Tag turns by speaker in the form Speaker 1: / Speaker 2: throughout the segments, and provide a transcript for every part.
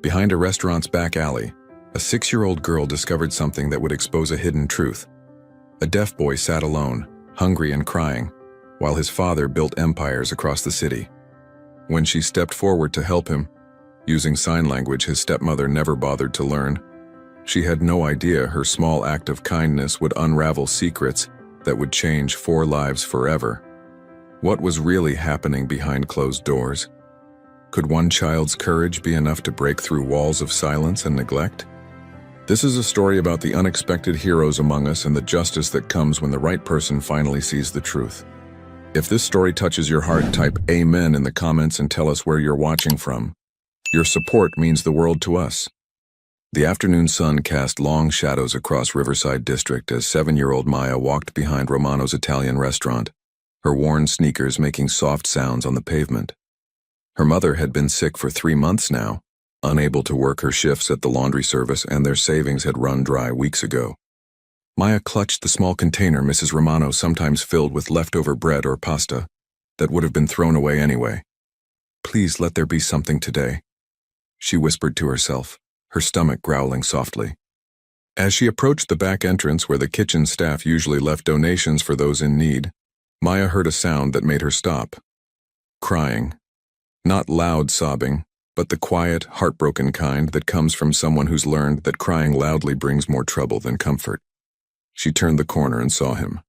Speaker 1: Behind a restaurant's back alley, a 6-year-old girl discovered something that would expose a hidden truth. A deaf boy sat alone, hungry and crying, while his father built empires across the city. When she stepped forward to help him, using sign language his stepmother never bothered to learn, she had no idea her small act of kindness would unravel secrets that would change 4 lives forever. What was really happening behind closed doors? Could one child's courage be enough to break through walls of silence and neglect? This is a story about the unexpected heroes among us and the justice that comes when the right person finally sees the truth. If this story touches your heart, type Amen in the comments and tell us where you're watching from. Your support means the world to us. The afternoon sun cast long shadows across Riverside District as 7-year-old Maya walked behind Romano's Italian restaurant, her worn sneakers making soft sounds on the pavement. Her mother had been sick for 3 months now, unable to work her shifts at the laundry service, and their savings had run dry weeks ago. Maya clutched the small container Mrs. Romano sometimes filled with leftover bread or pasta that would have been thrown away anyway. "Please let there be something today," she whispered to herself, her stomach growling softly. As she approached the back entrance where the kitchen staff usually left donations for those in need, Maya heard a sound that made her stop. Crying. Not loud sobbing, but the quiet, heartbroken kind that comes from someone who's learned that crying loudly brings more trouble than comfort. She turned the corner and saw him.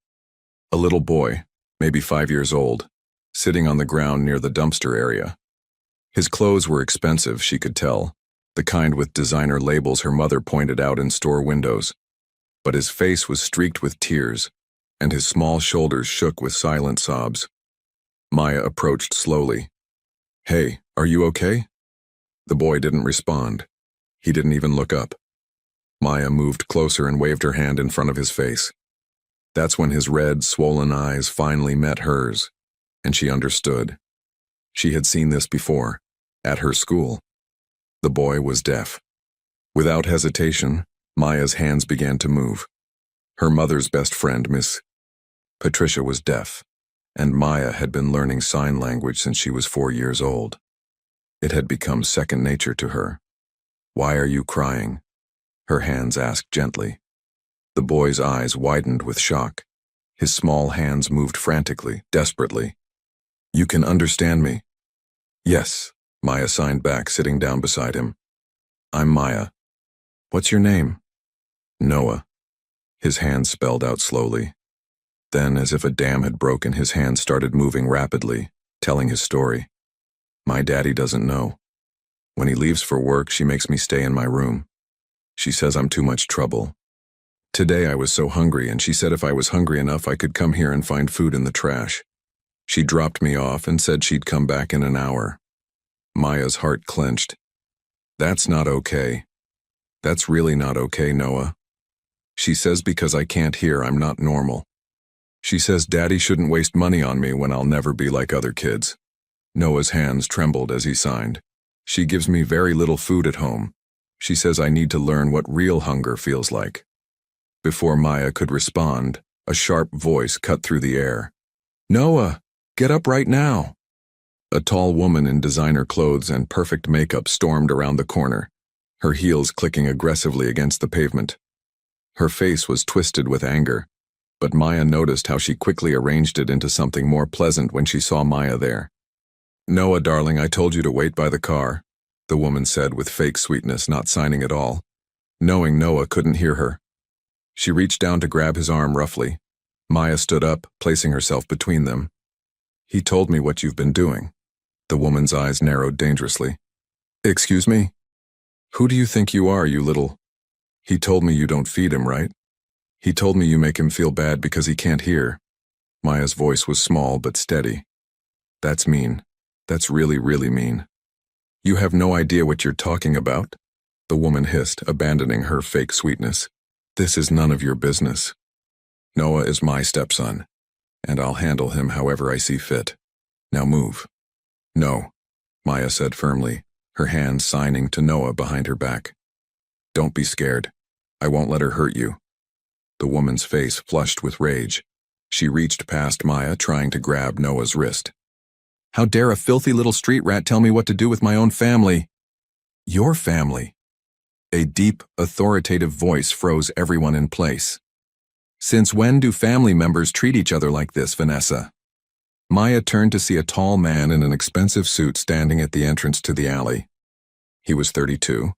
Speaker 1: A little boy, maybe 5 years old, sitting on the ground near the dumpster area. His clothes were expensive, she could tell, the kind with designer labels her mother pointed out in store windows. But his face was streaked with tears, and his small shoulders shook with silent sobs. Maya approached slowly. "Hey, are you okay?" The boy didn't respond. He didn't even look up. Maya moved closer and waved her hand in front of his face. That's when his red, swollen eyes finally met hers, and she understood. She had seen this before, at her school. The boy was deaf. Without hesitation, Maya's hands began to move. Her mother's best friend, Miss Patricia, was deaf, and Maya had been learning sign language since she was 4 years old. It had become second nature to her. "Why are you crying?" her hands asked gently. The boy's eyes widened with shock. His small hands moved frantically, desperately. "You can understand me?" "Yes," Maya signed back, sitting down beside him. "I'm Maya. What's your name?" "Noah." His hands spelled out slowly. Then, as if a dam had broken, his hands started moving rapidly, telling his story. "My daddy doesn't know. When he leaves for work, she makes me stay in my room. She says I'm too much trouble. Today I was so hungry, and she said if I was hungry enough I could come here and find food in the trash. She dropped me off and said she'd come back in an hour." Maya's heart clenched. "That's not okay. That's really not okay, Noah. She says because I can't hear I'm not normal. She says Daddy shouldn't waste money on me when I'll never be like other kids." Noah's hands trembled as he signed. "She gives me very little food at home. She says I need to learn what real hunger feels like." Before Maya could respond, a sharp voice cut through the air. "Noah, get up right now." A tall woman in designer clothes and perfect makeup stormed around the corner, her heels clicking aggressively against the pavement. Her face was twisted with anger, but Maya noticed how she quickly arranged it into something more pleasant when she saw Maya there. "Noah, darling, I told you to wait by the car," the woman said with fake sweetness, not signing at all, knowing Noah couldn't hear her. She reached down to grab his arm roughly. Maya stood up, placing herself between them. "He told me what you've been doing." The woman's eyes narrowed dangerously. "Excuse me? Who do you think you are, you little—" "He told me you don't feed him, right? He told me you make him feel bad because he can't hear." Maya's voice was small but steady. "That's mean. That's really, really mean." "You have no idea what you're talking about," the woman hissed, abandoning her fake sweetness. "This is none of your business. Noah is my stepson, and I'll handle him however I see fit. Now move." "No," Maya said firmly, her hand signing to Noah behind her back. "Don't be scared. I won't let her hurt you." The woman's face flushed with rage. She reached past Maya, trying to grab Noah's wrist. "How dare a filthy little street rat tell me what to do with my own family?" Your family. A deep, authoritative voice froze everyone in place. Since when do family members treat each other like this, Vanessa? Maya turned to see a tall man in an expensive suit standing at the entrance to the alley. He was 32,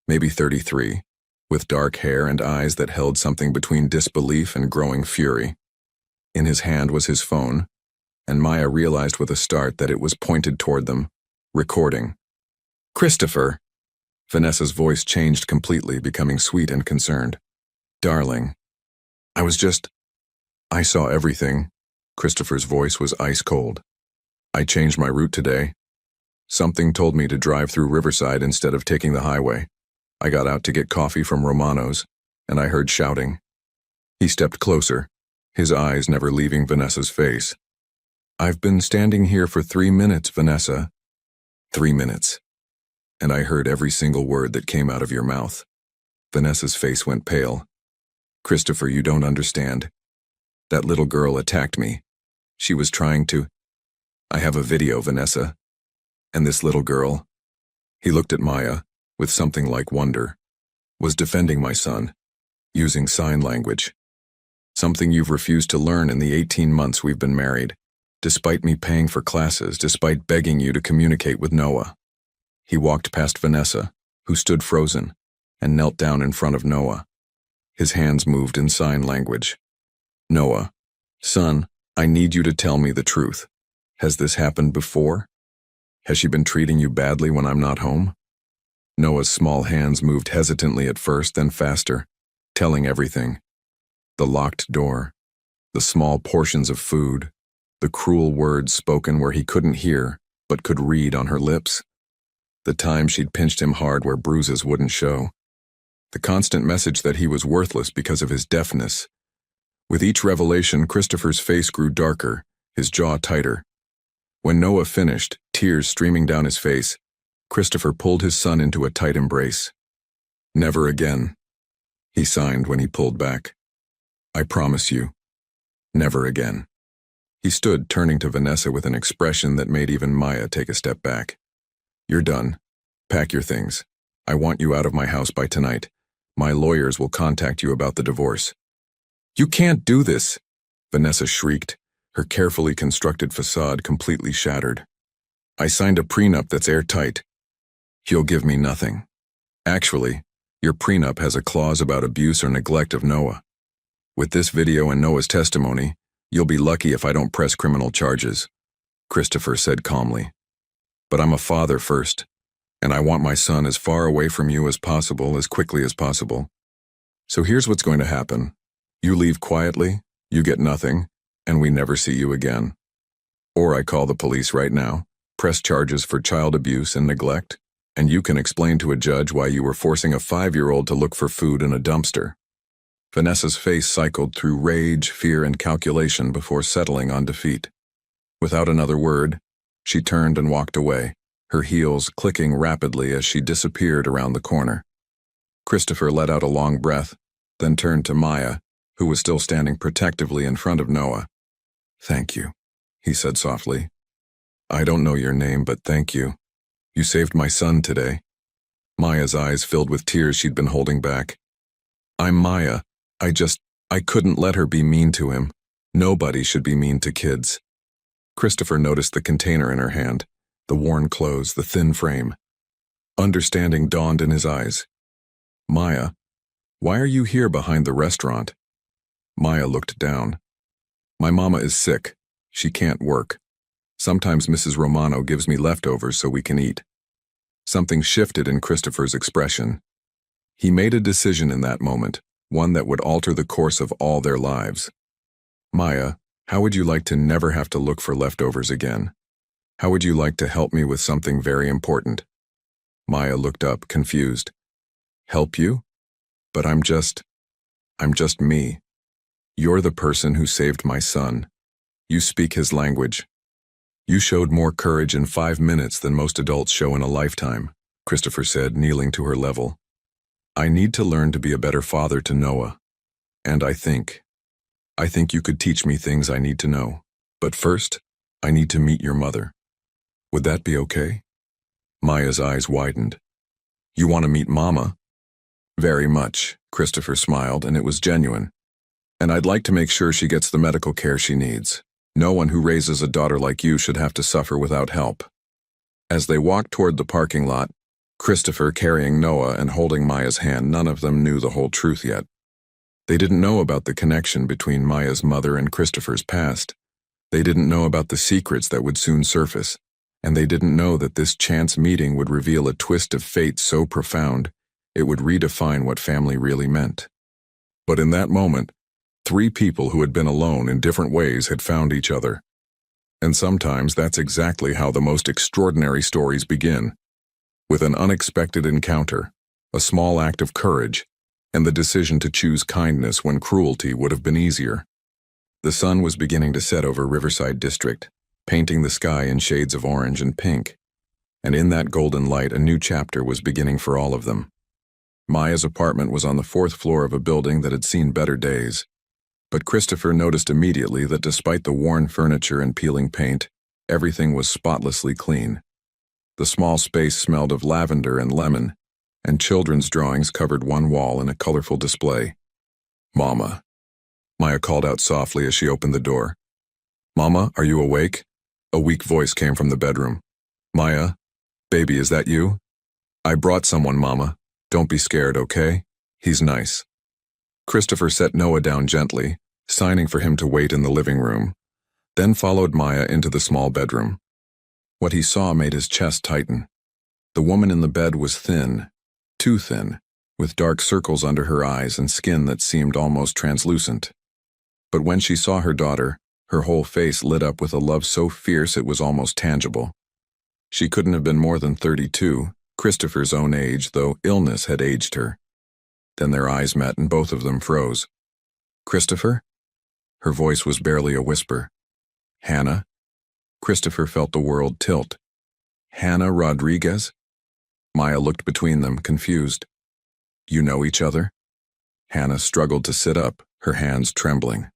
Speaker 1: maybe 33, with dark hair and eyes that held something between disbelief and growing fury. In his hand was his phone, and Maya realized with a start that it was pointed toward them, recording. Christopher. Vanessa's voice changed completely, becoming sweet and concerned. Darling. I saw everything. Christopher's voice was ice cold. I changed my route today. Something told me to drive through Riverside instead of taking the highway. I got out to get coffee from Romano's, and I heard shouting. He stepped closer, his eyes never leaving Vanessa's face. I've been standing here for 3 minutes, Vanessa. 3 minutes. And I heard every single word that came out of your mouth. Vanessa's face went pale. Christopher, you don't understand. That little girl attacked me. She was trying to... I have a video, Vanessa. And this little girl... He looked at Maya, with something like wonder. Was defending my son, using sign language. Something you've refused to learn in the 18 months we've been married, despite me paying for classes, despite begging you to communicate with Noah. He walked past Vanessa, who stood frozen, and knelt down in front of Noah. His hands moved in sign language. Noah, son, I need you to tell me the truth. Has this happened before? Has she been treating you badly when I'm not home? Noah's small hands moved hesitantly at first, then faster, telling everything. The locked door, the small portions of food, the cruel words spoken where he couldn't hear, but could read on her lips. The time she'd pinched him hard where bruises wouldn't show. The constant message that he was worthless because of his deafness. With each revelation, Christopher's face grew darker, his jaw tighter. When Noah finished, tears streaming down his face, Christopher pulled his son into a tight embrace. Never again, he signed when he pulled back. I promise you, never again. He stood, turning to Vanessa with an expression that made even Maya take a step back. You're done. Pack your things. I want you out of my house by tonight. My lawyers will contact you about the divorce. You can't do this, Vanessa shrieked, her carefully constructed facade completely shattered. I signed a prenup that's airtight. You'll give me nothing. Actually, your prenup has a clause about abuse or neglect of Noah. With this video and Noah's testimony, you'll be lucky if I don't press criminal charges, Christopher said calmly. But I'm a father first, and I want my son as far away from you as possible, as quickly as possible. So here's what's going to happen. You leave quietly, you get nothing, and we never see you again. Or I call the police right now, press charges for child abuse and neglect, and you can explain to a judge why you were forcing a 5-year-old to look for food in a dumpster. Vanessa's face cycled through rage, fear, and calculation before settling on defeat. Without another word, she turned and walked away, her heels clicking rapidly as she disappeared around the corner. Christopher let out a long breath, then turned to Maya, who was still standing protectively in front of Noah. Thank you, he said softly. I don't know your name, but thank you. You saved my son today. Maya's eyes filled with tears she'd been holding back. I'm Maya. I couldn't let her be mean to him. Nobody should be mean to kids. Christopher noticed the container in her hand, the worn clothes, the thin frame. Understanding dawned in his eyes. Maya, why are you here behind the restaurant? Maya looked down. My mama is sick. She can't work. Sometimes Mrs. Romano gives me leftovers so we can eat. Something shifted in Christopher's expression. He made a decision in that moment, one that would alter the course of all their lives. Maya, how would you like to never have to look for leftovers again? How would you like to help me with something very important? Maya looked up, confused. Help you? But I'm just me. You're the person who saved my son. You speak his language. You showed more courage in 5 minutes than most adults show in a lifetime, Christopher said, kneeling to her level. I need to learn to be a better father to Noah. And I think you could teach me things I need to know. But first, I need to meet your mother. Would that be okay? Maya's eyes widened. You want to meet Mama? Very much, Christopher smiled, and it was genuine. And I'd like to make sure she gets the medical care she needs. No one who raises a daughter like you should have to suffer without help. As they walked toward the parking lot, Christopher carrying Noah and holding Maya's hand, none of them knew the whole truth yet. They didn't know about the connection between Maya's mother and Christopher's past. They didn't know about the secrets that would soon surface, and they didn't know that this chance meeting would reveal a twist of fate so profound it would redefine what family really meant. But in that moment, three people who had been alone in different ways had found each other. And sometimes that's exactly how the most extraordinary stories begin, with an unexpected encounter, a small act of courage, and the decision to choose kindness when cruelty would have been easier. The sun was beginning to set over Riverside District, painting the sky in shades of orange and pink, and in that golden light a new chapter was beginning for all of them. Maya's apartment was on the 4th floor of a building that had seen better days, but Christopher noticed immediately that despite the worn furniture and peeling paint, everything was spotlessly clean. The small space smelled of lavender and lemon, and children's drawings covered one wall in a colorful display. Mama, Maya called out softly as she opened the door. Mama, are you awake? A weak voice came from the bedroom. Maya, baby, is that you? I brought someone, Mama. Don't be scared, okay? He's nice. Christopher set Noah down gently, signing for him to wait in the living room, then followed Maya into the small bedroom. What he saw made his chest tighten. The woman in the bed was thin, too thin, with dark circles under her eyes and skin that seemed almost translucent. But when she saw her daughter, her whole face lit up with a love so fierce it was almost tangible. She couldn't have been more than 32, Christopher's own age, though illness had aged her. Then their eyes met and both of them froze. Christopher? Her voice was barely a whisper. Hannah? Christopher felt the world tilt. Hannah Rodriguez? Maya looked between them, confused. You know each other? Hannah struggled to sit up, her hands trembling.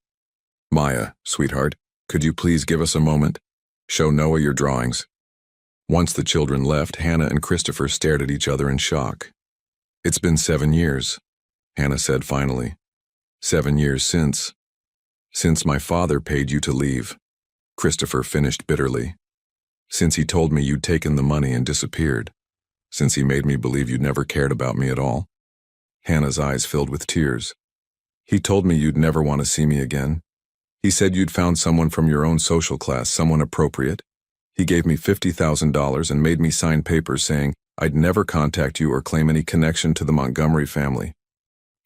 Speaker 1: Maya, sweetheart, could you please give us a moment? Show Noah your drawings. Once the children left, Hannah and Christopher stared at each other in shock. It's been 7 years, Hannah said finally. 7 years since my father paid you to leave, Christopher finished bitterly. Since he told me you'd taken the money and disappeared. Since he made me believe you'd never cared about me at all. Hannah's eyes filled with tears. He told me you'd never want to see me again. He said you'd found someone from your own social class, someone appropriate. He gave me $50,000 and made me sign papers saying I'd never contact you or claim any connection to the Montgomery family.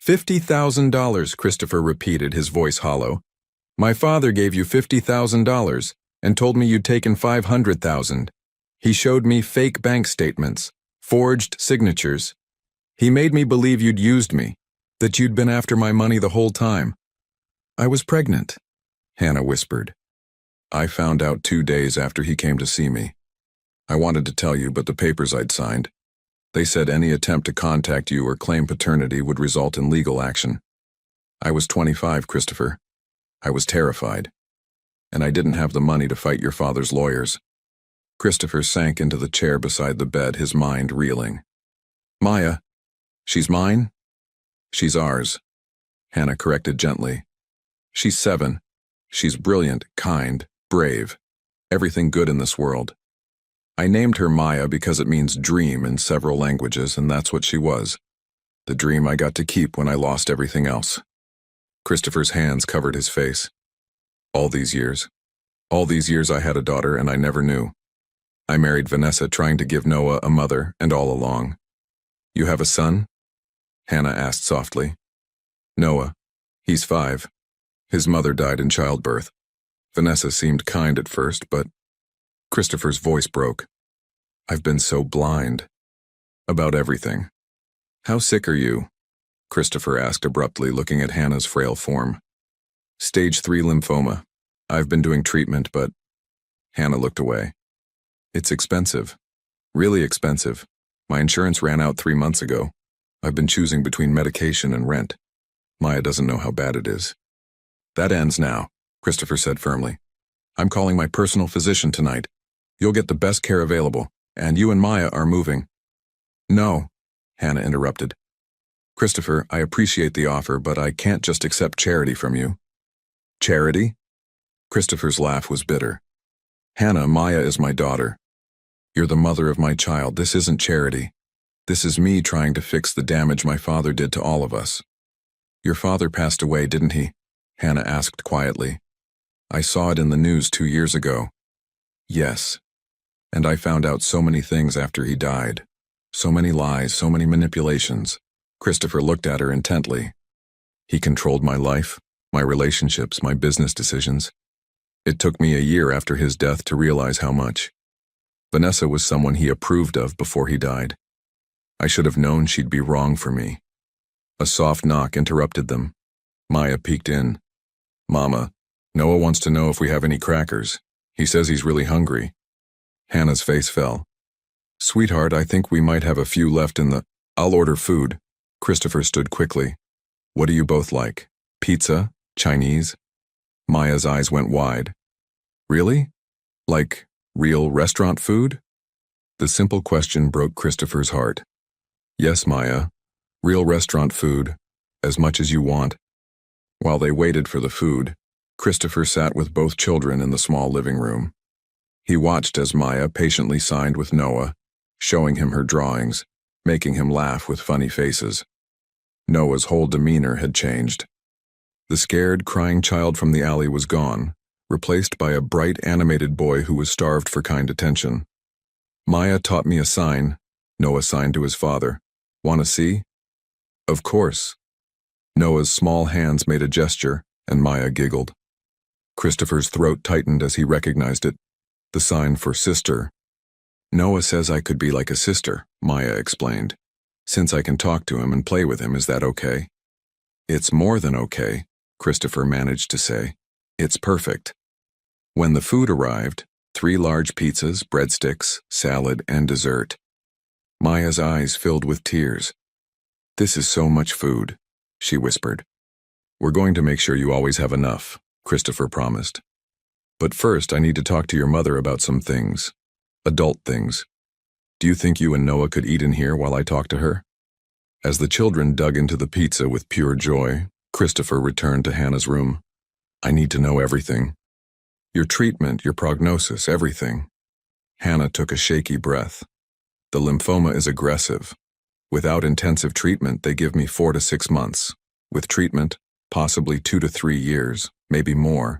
Speaker 1: $50,000, Christopher repeated, his voice hollow. My father gave you $50,000 and told me you'd taken $500,000. He showed me fake bank statements, forged signatures. He made me believe you'd used me, that you'd been after my money the whole time. I was pregnant, Hannah whispered. I found out 2 days after he came to see me. I wanted to tell you, but the papers I'd signed. They said any attempt to contact you or claim paternity would result in legal action. I was 25, Christopher. I was terrified. And I didn't have the money to fight your father's lawyers. Christopher sank into the chair beside the bed, his mind reeling. Maya, she's mine? She's ours, Hannah corrected gently. She's 7. She's brilliant, kind, brave, everything good in this world. I named her Maya because it means dream in several languages, and that's what she was. The dream I got to keep when I lost everything else. Christopher's hands covered his face. All these years I had a daughter and I never knew. I married Vanessa trying to give Noah a mother, and all along. You have a son? Hannah asked softly. Noah. He's 5. His mother died in childbirth. Vanessa seemed kind at first, but Christopher's voice broke. I've been so blind. About everything. How sick are you? Christopher asked abruptly, looking at Hannah's frail form. Stage 3 lymphoma. I've been doing treatment, but... Hannah looked away. It's expensive. Really expensive. My insurance ran out 3 months ago. I've been choosing between medication and rent. Maya doesn't know how bad it is. That ends now, Christopher said firmly. I'm calling my personal physician tonight. You'll get the best care available, and you and Maya are moving. No, Hannah interrupted. Christopher, I appreciate the offer, but I can't just accept charity from you. Charity? Christopher's laugh was bitter. Hannah, Maya is my daughter. You're the mother of my child. This isn't charity. This is me trying to fix the damage my father did to all of us. Your father passed away, didn't he? Hannah asked quietly. I saw it in the news 2 years ago. Yes. And I found out so many things after he died. So many lies, so many manipulations. Christopher looked at her intently. He controlled my life, my relationships, my business decisions. It took me a year after his death to realize how much. Vanessa was someone he approved of before he died. I should have known she'd be wrong for me. A soft knock interrupted them. Maya peeked in. Mama, Noah wants to know if we have any crackers. He says he's really hungry. Hannah's face fell. Sweetheart, I think we might have a few left in the... I'll order food. Christopher stood quickly. What do you both like? Pizza? Chinese? Maya's eyes went wide. Really? Like real restaurant food? The simple question broke Christopher's heart. Yes, Maya. Real restaurant food. As much as you want. While they waited for the food, Christopher sat with both children in the small living room. He watched as Maya patiently signed with Noah, showing him her drawings, making him laugh with funny faces. Noah's whole demeanor had changed. The scared, crying child from the alley was gone, replaced by a bright, animated boy who was starved for kind attention. Maya taught me a sign, Noah signed to his father. Want to see? Of course. Noah's small hands made a gesture, and Maya giggled. Christopher's throat tightened as he recognized it. The sign for sister. Noah says I could be like a sister, Maya explained. Since I can talk to him and play with him, is that okay? It's more than okay, Christopher managed to say. It's perfect. When the food arrived, 3 large pizzas, breadsticks, salad, and dessert. Maya's eyes filled with tears. This is so much food, she whispered. We're going to make sure you always have enough, Christopher promised. But first, I need to talk to your mother about some things. Adult things. Do you think you and Noah could eat in here while I talk to her? As the children dug into the pizza with pure joy, Christopher returned to Hannah's room. I need to know everything. Your treatment, your prognosis, everything. Hannah took a shaky breath. The lymphoma is aggressive. Without intensive treatment, they give me 4 to 6 months. With treatment, possibly 2 to 3 years, maybe more.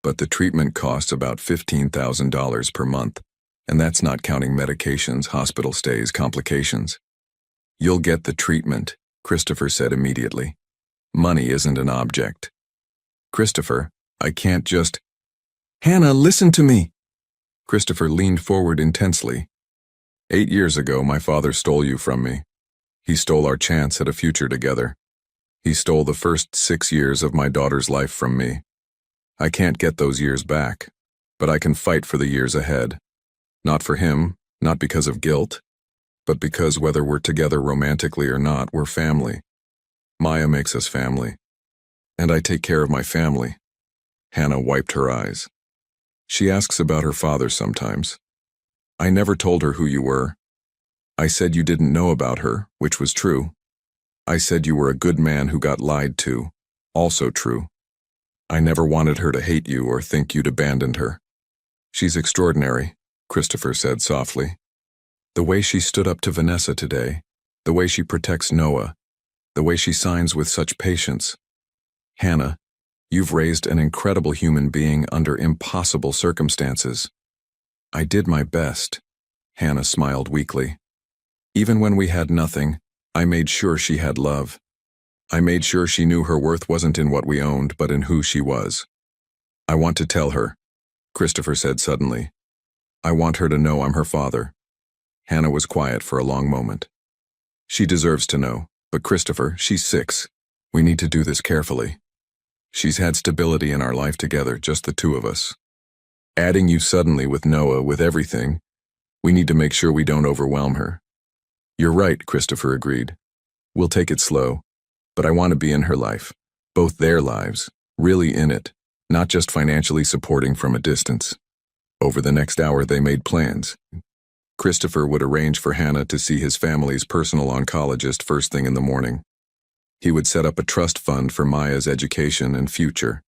Speaker 1: But the treatment costs about $15,000 per month, and that's not counting medications, hospital stays, complications. You'll get the treatment, Christopher said immediately. Money isn't an object. Christopher, I can't just... Hannah, listen to me! Christopher leaned forward intensely. 8 years ago, my father stole you from me. He stole our chance at a future together. He stole the first 6 years of my daughter's life from me. I can't get those years back, but I can fight for the years ahead. Not for him, not because of guilt, but because whether we're together romantically or not, we're family. Maya makes us family. And I take care of my family. Hannah wiped her eyes. She asks about her father sometimes. I never told her who you were. I said you didn't know about her, which was true. I said you were a good man who got lied to, also true. I never wanted her to hate you or think you'd abandoned her. She's extraordinary, Christopher said softly. The way she stood up to Vanessa today, the way she protects Noah, the way she signs with such patience. Hannah, you've raised an incredible human being under impossible circumstances. I did my best, Hannah smiled weakly. Even when we had nothing, I made sure she had love. I made sure she knew her worth wasn't in what we owned, but in who she was. I want to tell her, Christopher said suddenly. I want her to know I'm her father. Hannah was quiet for a long moment. She deserves to know, but Christopher, she's 6. We need to do this carefully. She's had stability in our life together, just the 2 of us. Adding you suddenly with Noah, with everything, we need to make sure we don't overwhelm her. You're right, Christopher agreed. We'll take it slow. But I want to be in her life, both their lives, really in it, not just financially supporting from a distance. Over the next hour they made plans. Christopher would arrange for Hannah to see his family's personal oncologist first thing in the morning. He would set up a trust fund for Maya's education and future.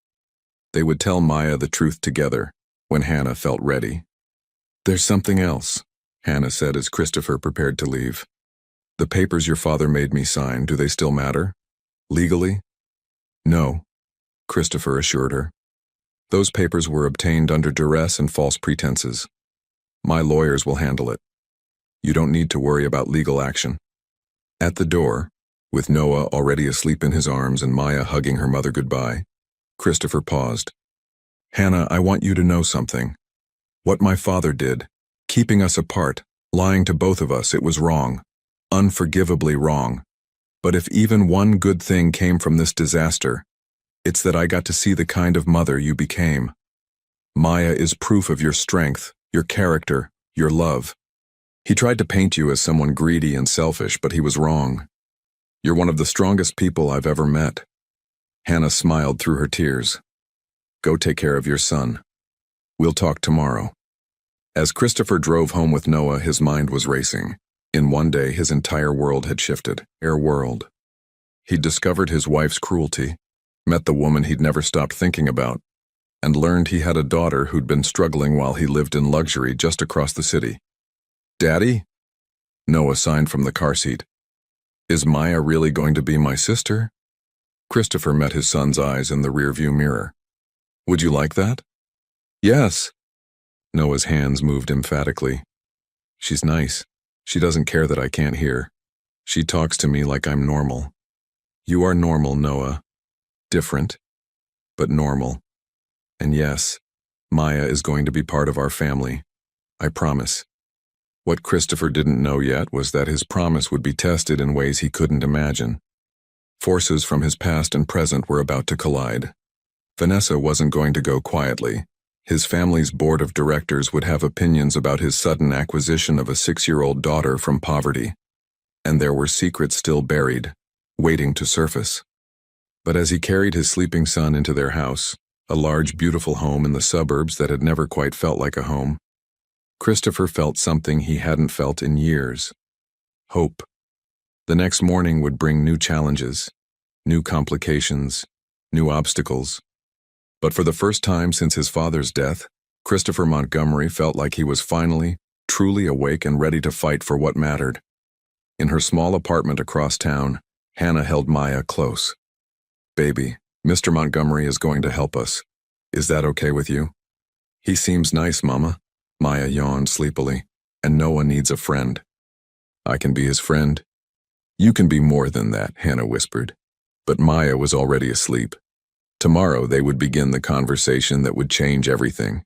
Speaker 1: They would tell Maya the truth together when Hannah felt ready. "There's something else," Hannah said as Christopher prepared to leave. "The papers your father made me sign, do they still matter? Legally?" "No," Christopher assured her. "Those papers were obtained under duress and false pretenses. My lawyers will handle it. You don't need to worry about legal action." At the door, with Noah already asleep in his arms and Maya hugging her mother goodbye, Christopher paused. "Hannah, I want you to know something. What my father did, keeping us apart, lying to both of us, it was wrong. Unforgivably wrong. But if even one good thing came from this disaster, it's that I got to see the kind of mother you became. Maya is proof of your strength, your character, your love. He tried to paint you as someone greedy and selfish, but he was wrong. You're one of the strongest people I've ever met." Hannah smiled through her tears. "Go take care of your son. We'll talk tomorrow." As Christopher drove home with Noah, his mind was racing. In one day, his entire world had shifted. He'd discovered his wife's cruelty, met the woman he'd never stopped thinking about, and learned he had a daughter who'd been struggling while he lived in luxury just across the city. "Daddy?" Noah signed from the car seat. "Is Maya really going to be my sister?" Christopher met his son's eyes in the rearview mirror. "Would you like that?" "Yes." Noah's hands moved emphatically. "She's nice. She doesn't care that I can't hear. She talks to me like I'm normal." "You are normal, Noah. Different, but normal. And yes, Maya is going to be part of our family. I promise." What Christopher didn't know yet was that his promise would be tested in ways he couldn't imagine. Forces from his past and present were about to collide. Vanessa wasn't going to go quietly. His family's board of directors would have opinions about his sudden acquisition of a 6-year-old daughter from poverty. And there were secrets still buried, waiting to surface. But as he carried his sleeping son into their house, a large, beautiful home in the suburbs that had never quite felt like a home, Christopher felt something he hadn't felt in years. Hope. The next morning would bring new challenges, new complications, new obstacles. But for the first time since his father's death, Christopher Montgomery felt like he was finally, truly awake and ready to fight for what mattered. In her small apartment across town, Hannah held Maya close. "Baby, Mr. Montgomery is going to help us. Is that okay with you?" "He seems nice, Mama." Maya yawned sleepily. "And Noah needs a friend." "I can be his friend." "You can be more than that," Hannah whispered. But Maya was already asleep. Tomorrow they would begin the conversation that would change everything.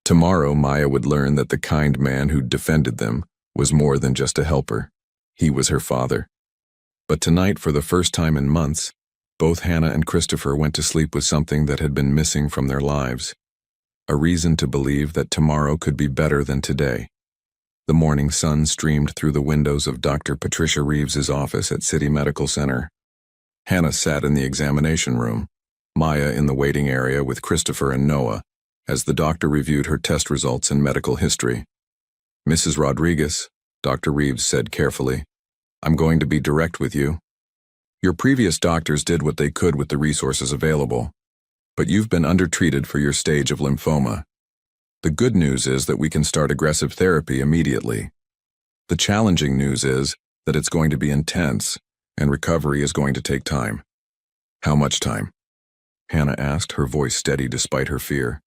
Speaker 1: Tomorrow Maya would learn that the kind man who'd defended them was more than just a helper. He was her father. But tonight, for the first time in months, both Hannah and Christopher went to sleep with something that had been missing from their lives. A reason to believe that tomorrow could be better than today. The morning sun streamed through the windows of Dr. Patricia Reeves's office at City Medical Center. Hannah sat in the examination room, Maya in the waiting area with Christopher and Noah, as the doctor reviewed her test results and medical history. "Mrs. Rodriguez," Dr. Reeves said carefully, "I'm going to be direct with you. Your previous doctors did what they could with the resources available, but you've been undertreated for your stage of lymphoma. The good news is that we can start aggressive therapy immediately. The challenging news is that it's going to be intense, and recovery is going to take time." "How much time?" Hannah asked, her voice steady despite her fear.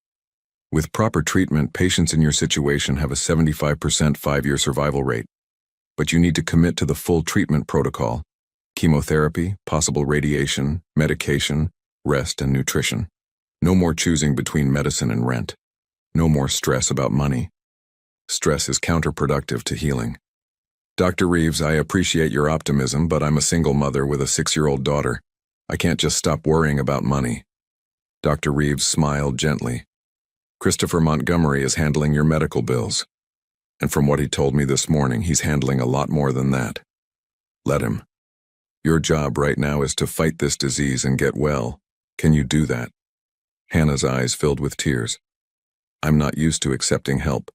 Speaker 1: "With proper treatment, patients in your situation have a 75% 5-year survival rate. But you need to commit to the full treatment protocol: chemotherapy, possible radiation, medication, rest, and nutrition. No more choosing between medicine and rent. No more stress about money. Stress is counterproductive to healing. Dr. Reeves, I appreciate your optimism, but I'm a single mother with a 6-year-old daughter. I can't just stop worrying about money." Dr. Reeves smiled gently. "Christopher Montgomery is handling your medical bills. And from what he told me this morning, he's handling a lot more than that. Let him. Your job right now is to fight this disease and get well. Can you do that?" Hannah's eyes filled with tears. "I'm not used to accepting help."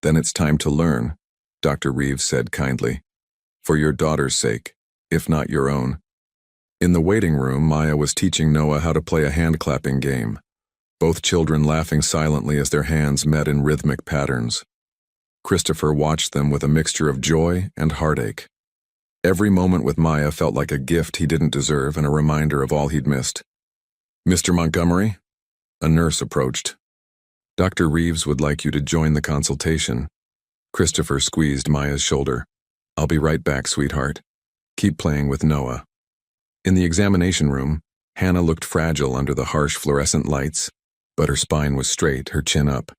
Speaker 1: "Then it's time to learn. Dr. Reeves said kindly. For your daughter's sake, if not your own. In the waiting room, Maya was teaching Noah how to play a hand-clapping game, both children laughing silently as their hands met in rhythmic patterns. Christopher watched them with a mixture of joy and heartache. Every moment with Maya felt like a gift he didn't deserve and a reminder of all he'd missed. Mr. Montgomery? A nurse approached. Dr. Reeves would like you to join the consultation. Christopher squeezed Maya's shoulder. I'll be right back, sweetheart. Keep playing with Noah. In the examination room, Hannah looked fragile under the harsh fluorescent lights, but her spine was straight, her chin up.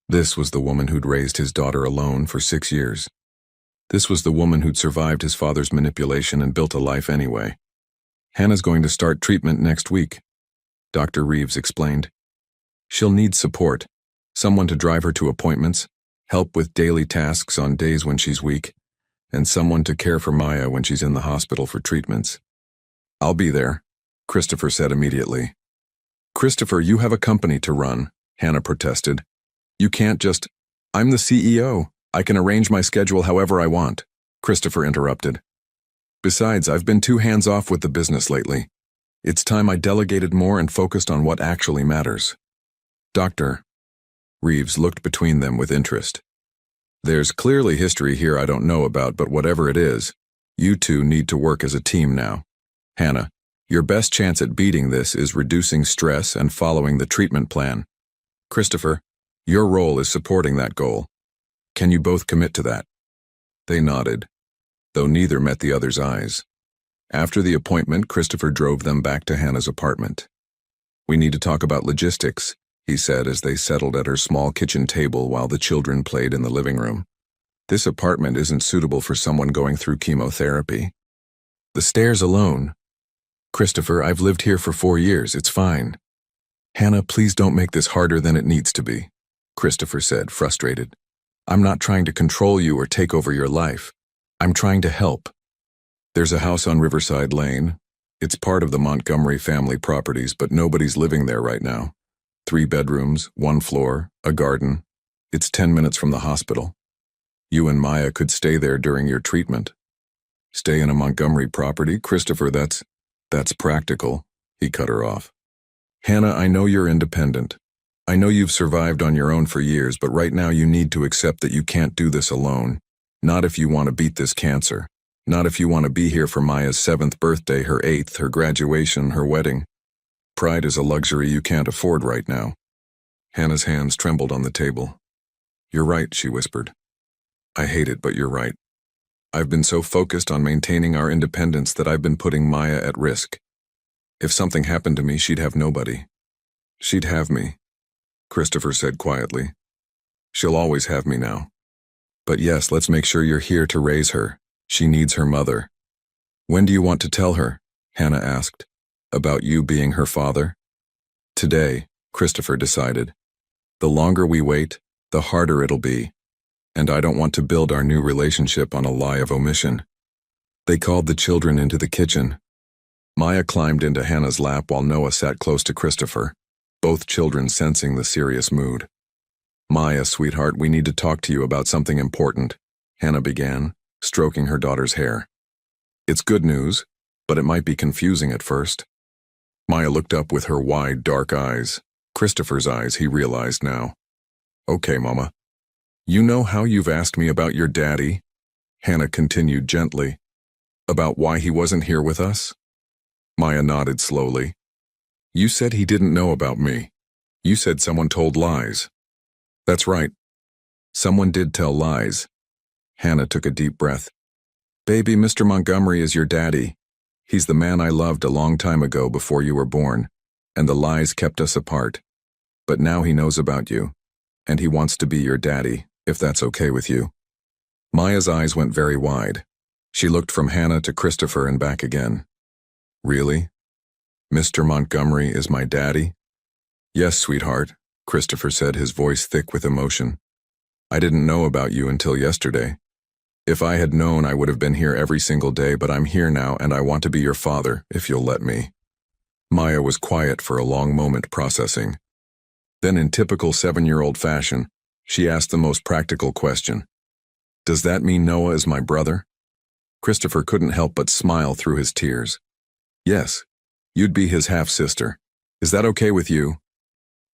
Speaker 1: This was the woman who'd raised his daughter alone for 6 years. This was the woman who'd survived his father's manipulation and built a life anyway. Hannah's going to start treatment next week, Dr. Reeves explained. She'll need support, someone to drive her to appointments, help with daily tasks on days when she's weak, and someone to care for Maya when she's in the hospital for treatments. I'll be there, Christopher said immediately. Christopher, you have a company to run, Hannah protested. You can't just... I'm the CEO. I can arrange my schedule however I want, Christopher interrupted. Besides, I've been too hands-off with the business lately. It's time I delegated more and focused on what actually matters. Dr. Reeves looked between them with interest. There's clearly history here I don't know about, but whatever it is, you two need to work as a team now. Hannah, your best chance at beating this is reducing stress and following the treatment plan. Christopher, your role is supporting that goal. Can you both commit to that? They nodded, though neither met the other's eyes. After the appointment, Christopher drove them back to Hannah's apartment. We need to talk about logistics, he said as they settled at her small kitchen table while the children played in the living room. This apartment isn't suitable for someone going through chemotherapy. The stairs alone. Christopher, I've lived here for 4 years, it's fine. Hannah, please don't make this harder than it needs to be, Christopher said, frustrated. I'm not trying to control you or take over your life. I'm trying to help. There's a house on Riverside Lane. It's part of the Montgomery family properties, but nobody's living there right now. 3 bedrooms, 1 floor, a garden. It's 10 minutes from the hospital. You and Maya could stay there during your treatment. Stay in a Montgomery property? Christopher, that's practical, he cut her off. Hannah, I know you're independent. I know you've survived on your own for years, but right now you need to accept that you can't do this alone. Not if you want to beat this cancer. Not if you want to be here for Maya's 7th birthday, her 8th, her graduation, her wedding. Pride is a luxury you can't afford right now. Hannah's hands trembled on the table. You're right, she whispered. I hate it, but you're right. I've been so focused on maintaining our independence that I've been putting Maya at risk. If something happened to me, she'd have nobody. She'd have me, Christopher said quietly. She'll always have me now. But yes, let's make sure you're here to raise her. She needs her mother. When do you want to tell her? Hannah asked. About you being her father? Today, Christopher decided. The longer we wait, the harder it'll be. And I don't want to build our new relationship on a lie of omission. They called the children into the kitchen. Maya climbed into Hannah's lap while Noah sat close to Christopher, both children sensing the serious mood. Maya, sweetheart, we need to talk to you about something important, Hannah began, stroking her daughter's hair. It's good news, but it might be confusing at first. Maya looked up with her wide, dark eyes. Christopher's eyes, he realized now. Okay, Mama. You know how you've asked me about your daddy? Hannah continued gently. About why he wasn't here with us? Maya nodded slowly. You said he didn't know about me. You said someone told lies. That's right. Someone did tell lies. Hannah took a deep breath. Baby, Mr. Montgomery is your daddy. He's the man I loved a long time ago before you were born, and the lies kept us apart. But now he knows about you, and he wants to be your daddy, if that's okay with you. Maya's eyes went very wide. She looked from Hannah to Christopher and back again. Really? Mr. Montgomery is my daddy? Yes, sweetheart, Christopher said, his voice thick with emotion. I didn't know about you until yesterday. If I had known, I would have been here every single day, but I'm here now and I want to be your father, if you'll let me. Maya was quiet for a long moment, processing. Then in typical 7-year-old fashion, she asked the most practical question. Does that mean Noah is my brother? Christopher couldn't help but smile through his tears. Yes, you'd be his half-sister. Is that okay with you?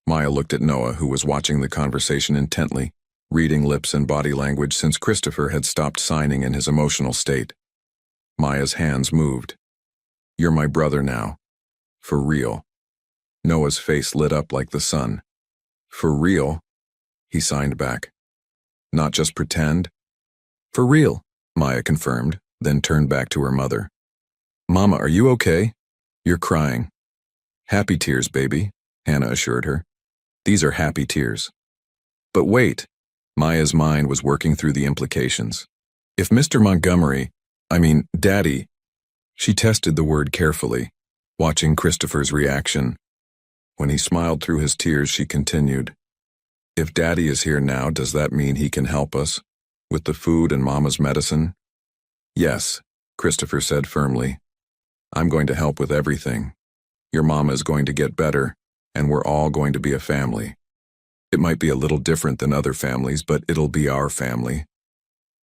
Speaker 1: Maya looked at Noah, who was watching the conversation intently, reading lips and body language since Christopher had stopped signing in his emotional state. Maya's hands moved. You're my brother now. For real. Noah's face lit up like the sun. For real? He signed back. Not just pretend? For real, Maya confirmed, then turned back to her mother. Mama, are you okay? You're crying. Happy tears, baby, Hannah assured her. These are happy tears. But wait, Maya's mind was working through the implications. If Mr. Daddy, she tested the word carefully, watching Christopher's reaction. When he smiled through his tears, she continued. If Daddy is here now, does that mean he can help us? With the food and Mama's medicine? Yes, Christopher said firmly. I'm going to help with everything. Your Mama is going to get better, and we're all going to be a family. It might be a little different than other families, but it'll be our family.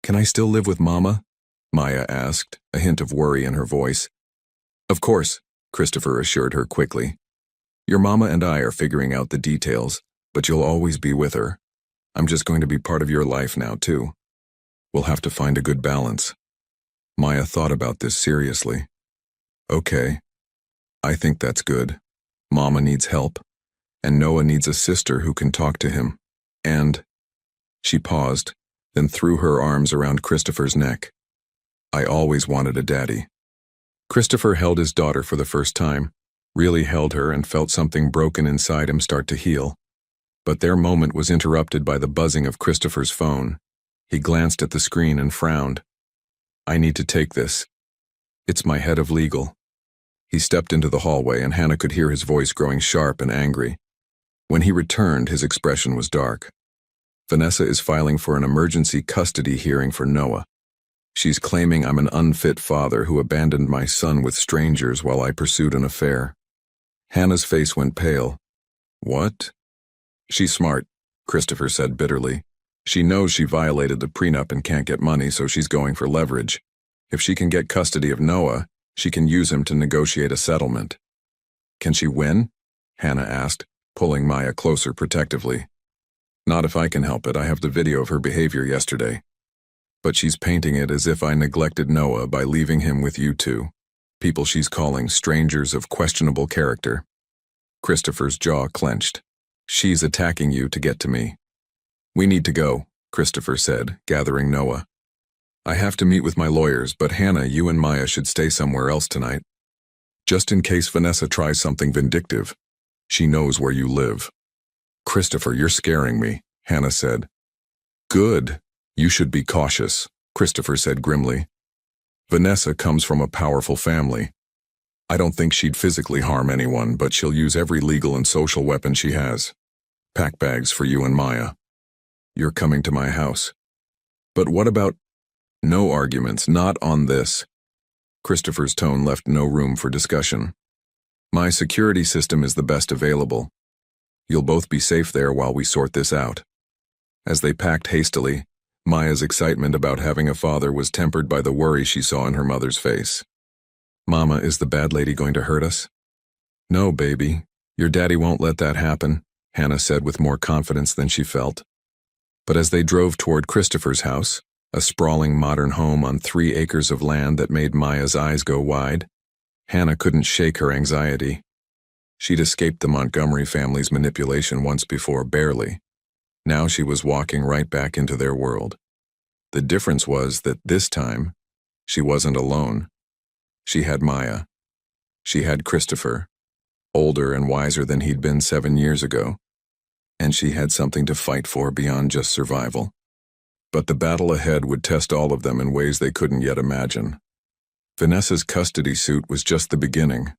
Speaker 1: Can I still live with Mama? Maya asked, a hint of worry in her voice. Of course, Christopher assured her quickly. Your Mama and I are figuring out the details, but you'll always be with her. I'm just going to be part of your life now, too. We'll have to find a good balance. Maya thought about this seriously. Okay. I think that's good. Mama needs help, and Noah needs a sister who can talk to him. And... She paused, then threw her arms around Christopher's neck. I always wanted a daddy. Christopher held his daughter for the first time, really held her and felt something broken inside him start to heal. But their moment was interrupted by the buzzing of Christopher's phone. He glanced at the screen and frowned. I need to take this. It's my head of legal. He stepped into the hallway and Hannah could hear his voice growing sharp and angry. When he returned, his expression was dark. Vanessa is filing for an emergency custody hearing for Noah. She's claiming I'm an unfit father who abandoned my son with strangers while I pursued an affair. Hannah's face went pale. What? She's smart, Christopher said bitterly. She knows she violated the prenup and can't get money, so she's going for leverage. If she can get custody of Noah, she can use him to negotiate a settlement. Can she win? Hannah asked, pulling Maya closer protectively. Not if I can help it. I have the video of her behavior yesterday. But she's painting it as if I neglected Noah by leaving him with you two, people she's calling strangers of questionable character. Christopher's jaw clenched. She's attacking you to get to me. We need to go, Christopher said, gathering Noah. I have to meet with my lawyers, but Hannah, you and Maya should stay somewhere else tonight. Just in case Vanessa tries something vindictive. She knows where you live. Christopher, you're scaring me, Hannah said. Good. You should be cautious, Christopher said grimly. Vanessa comes from a powerful family. I don't think she'd physically harm anyone, but she'll use every legal and social weapon she has. Pack bags for you and Maya. You're coming to my house. But what about... No arguments, not on this. Christopher's tone left no room for discussion. My security system is the best available. You'll both be safe there while we sort this out. As they packed hastily, Maya's excitement about having a father was tempered by the worry she saw in her mother's face. Mama, is the bad lady going to hurt us? No, baby. Your daddy won't let that happen, Hannah said with more confidence than she felt. But as they drove toward Christopher's house, a sprawling modern home on 3 acres of land that made Maya's eyes go wide, Hannah couldn't shake her anxiety. She'd escaped the Montgomery family's manipulation once before, barely. Now she was walking right back into their world. The difference was that this time, she wasn't alone. She had Maya. She had Christopher, older and wiser than he'd been 7 years ago. And she had something to fight for beyond just survival. But the battle ahead would test all of them in ways they couldn't yet imagine. Vanessa's custody suit was just the beginning.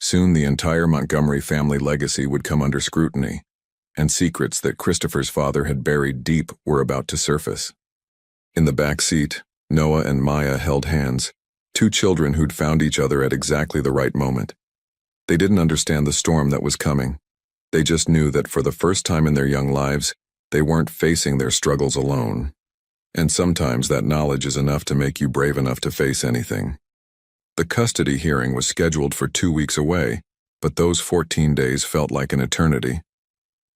Speaker 1: Soon the entire Montgomery family legacy would come under scrutiny, and secrets that Christopher's father had buried deep were about to surface. In the back seat, Noah and Maya held hands, 2 children who'd found each other at exactly the right moment. They didn't understand the storm that was coming. They just knew that for the first time in their young lives, they weren't facing their struggles alone. And sometimes that knowledge is enough to make you brave enough to face anything. The custody hearing was scheduled for 2 weeks away, but those 14 days felt like an eternity.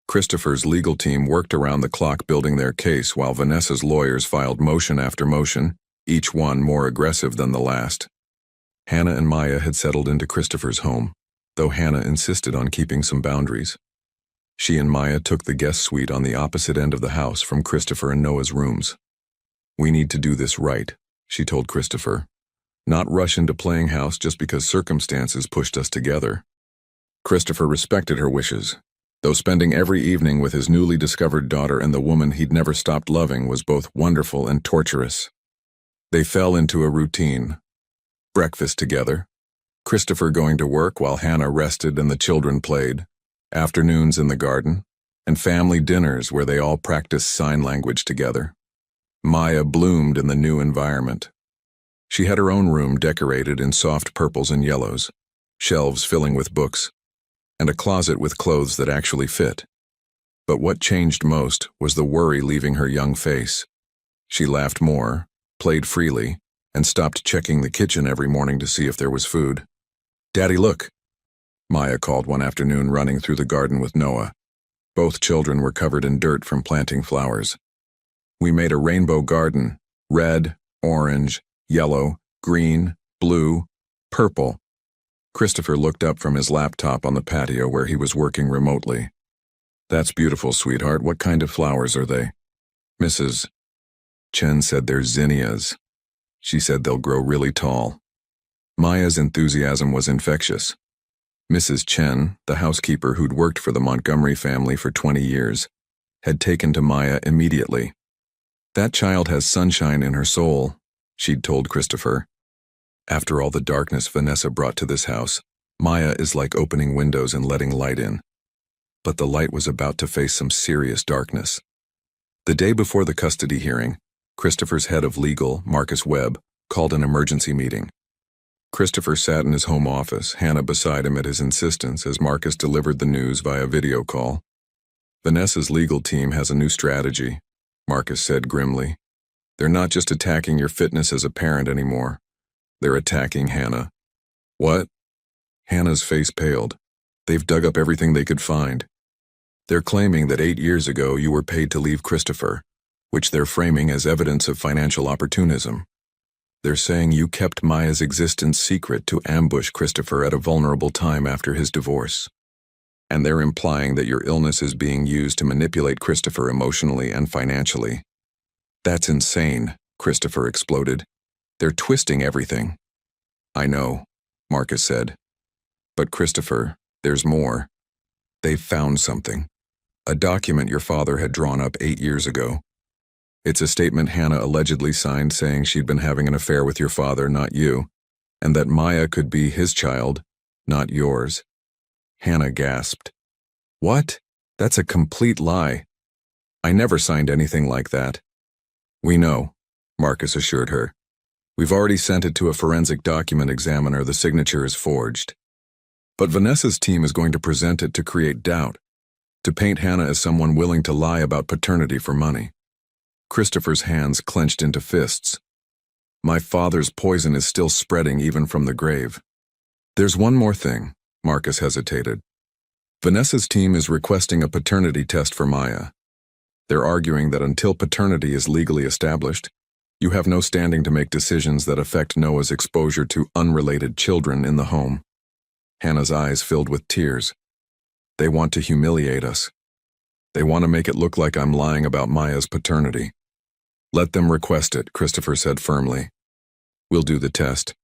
Speaker 1: Christopher's legal team worked around the clock building their case while Vanessa's lawyers filed motion after motion, each one more aggressive than the last. Hannah and Maya had settled into Christopher's home, though Hannah insisted on keeping some boundaries. She and Maya took the guest suite on the opposite end of the house from Christopher and Noah's rooms. "We need to do this right," she told Christopher. "Not rush into playing house just because circumstances pushed us together." Christopher respected her wishes, though spending every evening with his newly discovered daughter and the woman he'd never stopped loving was both wonderful and torturous. They fell into a routine. Breakfast together, Christopher going to work while Hannah rested and the children played, afternoons in the garden, and family dinners where they all practiced sign language together. Maya bloomed in the new environment. She had her own room decorated in soft purples and yellows, shelves filling with books, and a closet with clothes that actually fit. But what changed most was the worry leaving her young face. She laughed more, played freely, and stopped checking the kitchen every morning to see if there was food. "Daddy, look," Maya called one afternoon running through the garden with Noah. Both children were covered in dirt from planting flowers. "We made a rainbow garden, red, orange, yellow, green, blue, purple." Christopher looked up from his laptop on the patio where he was working remotely. "That's beautiful, sweetheart. What kind of flowers are they?" "Mrs. Chen said they're zinnias. She said they'll grow really tall." Maya's enthusiasm was infectious. Mrs. Chen, the housekeeper who'd worked for the Montgomery family for 20 years, had taken to Maya immediately. "That child has sunshine in her soul," she'd told Christopher. "After all the darkness Vanessa brought to this house, Maya is like opening windows and letting light in." But the light was about to face some serious darkness. The day before the custody hearing, Christopher's head of legal, Marcus Webb, called an emergency meeting. Christopher sat in his home office, Hannah beside him at his insistence as Marcus delivered the news via video call. "Vanessa's legal team has a new strategy," Marcus said grimly. "They're not just attacking your fitness as a parent anymore. They're attacking Hannah." "What?" Hannah's face paled. "They've dug up everything they could find. They're claiming that 8 years ago you were paid to leave Christopher, which they're framing as evidence of financial opportunism. They're saying you kept Maya's existence secret to ambush Christopher at a vulnerable time after his divorce. And they're implying that your illness is being used to manipulate Christopher emotionally and financially." "That's insane," Christopher exploded. "They're twisting everything." "I know," Marcus said. "But Christopher, there's more. They've found something. A document your father had drawn up 8 years ago. It's a statement Hannah allegedly signed saying she'd been having an affair with your father, not you, and that Maya could be his child, not yours." Hannah gasped. "What? That's a complete lie. I never signed anything like that." "We know," Marcus assured her. "We've already sent it to a forensic document examiner. The signature is forged. But Vanessa's team is going to present it to create doubt, to paint Hannah as someone willing to lie about paternity for money." Christopher's hands clenched into fists. "My father's poison is still spreading even from the grave." "There's one more thing," Marcus hesitated. "Vanessa's team is requesting a paternity test for Maya. They're arguing that until paternity is legally established, you have no standing to make decisions that affect Noah's exposure to unrelated children in the home." Hannah's eyes filled with tears. "They want to humiliate us. They want to make it look like I'm lying about Maya's paternity." "Let them request it," Christopher said firmly. "We'll do the test.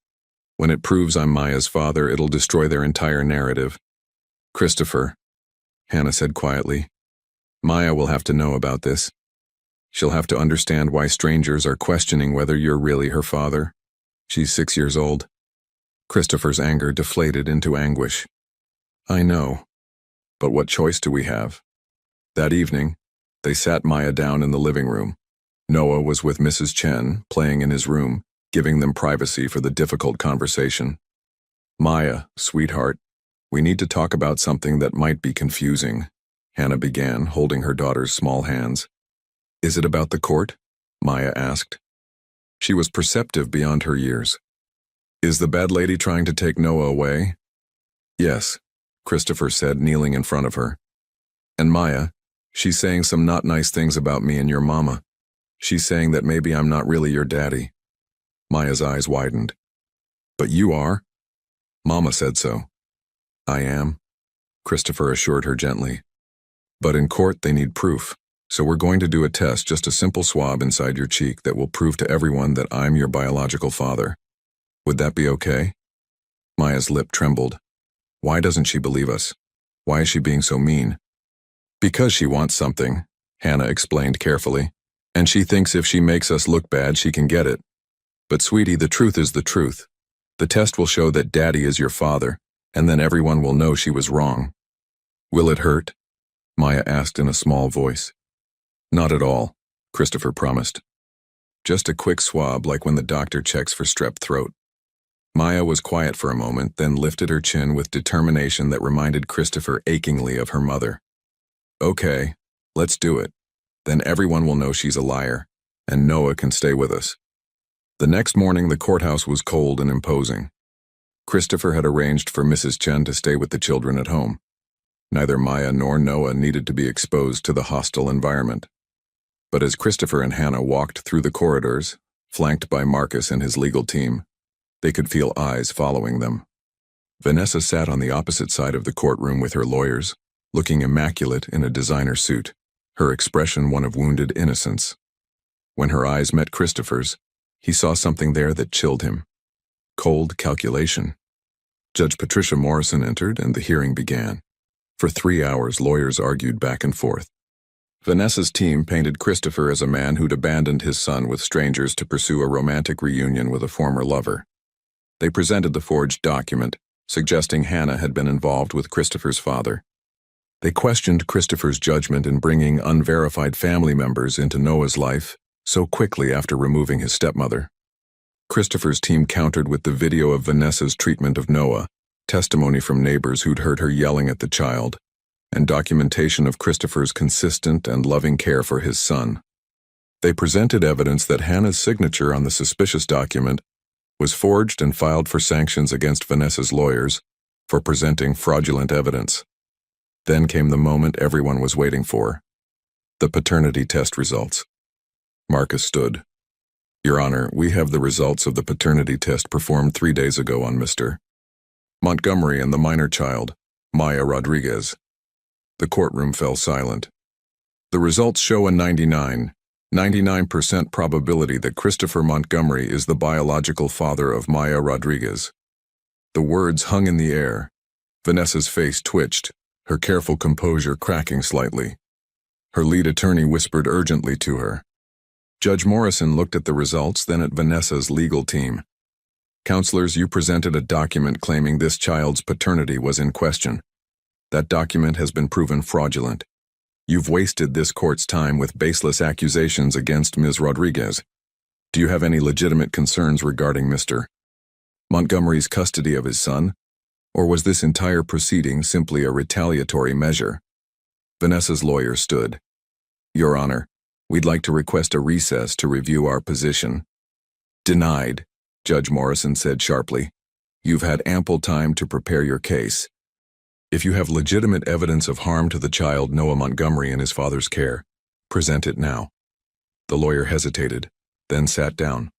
Speaker 1: When it proves I'm Maya's father, it'll destroy their entire narrative." "Christopher," Hannah said quietly, "Maya will have to know about this. She'll have to understand why strangers are questioning whether you're really her father. She's 6 years old." Christopher's anger deflated into anguish. "I know. But what choice do we have?" That evening, they sat Maya down in the living room. Noah was with Mrs. Chen, playing in his room, giving them privacy for the difficult conversation. "Maya, sweetheart, we need to talk about something that might be confusing," Hannah began, holding her daughter's small hands. "Is it about the court?" Maya asked. She was perceptive beyond her years. Is the bad lady trying to take Noah away? Yes, Christopher said, kneeling in front of her. And Maya, she's saying some not nice things about me and your mama. She's saying that maybe I'm not really your daddy. Maya's eyes widened. But you are? Mama said so. I am, Christopher assured her gently. But in court they need proof, so we're going to do a test, just a simple swab inside your cheek that will prove to everyone that I'm your biological father. Would that be okay? Maya's lip trembled. Why doesn't she believe us? Why is she being so mean? Because she wants something, Hannah explained carefully, and she thinks if she makes us look bad, she can get it. But sweetie, the truth is the truth. The test will show that Daddy is your father, and then everyone will know she was wrong. Will it hurt? Maya asked in a small voice. Not at all, Christopher promised. Just a quick swab, like when the doctor checks for strep throat. Maya was quiet for a moment, then lifted her chin with determination that reminded Christopher achingly of her mother. Okay, let's do it. Then everyone will know she's a liar, and Noah can stay with us. The next morning, the courthouse was cold and imposing. Christopher had arranged for Mrs. Chen to stay with the children at home. Neither Maya nor Noah needed to be exposed to the hostile environment. But as Christopher and Hannah walked through the corridors, flanked by Marcus and his legal team, they could feel eyes following them. Vanessa sat on the opposite side of the courtroom with her lawyers, looking immaculate in a designer suit, her expression one of wounded innocence. When her eyes met Christopher's, he saw something there that chilled him. Cold calculation. Judge Patricia Morrison entered and the hearing began. For 3 hours, lawyers argued back and forth. Vanessa's team painted Christopher as a man who'd abandoned his son with strangers to pursue a romantic reunion with a former lover. They presented the forged document, suggesting Hannah had been involved with Christopher's father. They questioned Christopher's judgment in bringing unverified family members into Noah's life so quickly after removing his stepmother. Christopher's team countered with the video of Vanessa's treatment of Noah, testimony from neighbors who'd heard her yelling at the child, and documentation of Christopher's consistent and loving care for his son. They presented evidence that Hannah's signature on the suspicious document was forged and filed for sanctions against Vanessa's lawyers for presenting fraudulent evidence. Then came the moment everyone was waiting for: the paternity test results. Marcus stood. Your Honor, we have the results of the paternity test performed 3 days ago on Mr. Montgomery and the minor child, Maya Rodriguez. The courtroom fell silent. The results show a 99% probability that Christopher Montgomery is the biological father of Maya Rodriguez. The words hung in the air. Vanessa's face twitched, her careful composure cracking slightly. Her lead attorney whispered urgently to her. Judge Morrison looked at the results, then at Vanessa's legal team. Counselors, you presented a document claiming this child's paternity was in question. That document has been proven fraudulent. You've wasted this court's time with baseless accusations against Ms. Rodriguez. Do you have any legitimate concerns regarding Mr. Montgomery's custody of his son? Or was this entire proceeding simply a retaliatory measure? Vanessa's lawyer stood. Your Honor, we'd like to request a recess to review our position. Denied, Judge Morrison said sharply. You've had ample time to prepare your case. If you have legitimate evidence of harm to the child Noah Montgomery in his father's care, present it now. The lawyer hesitated, then sat down.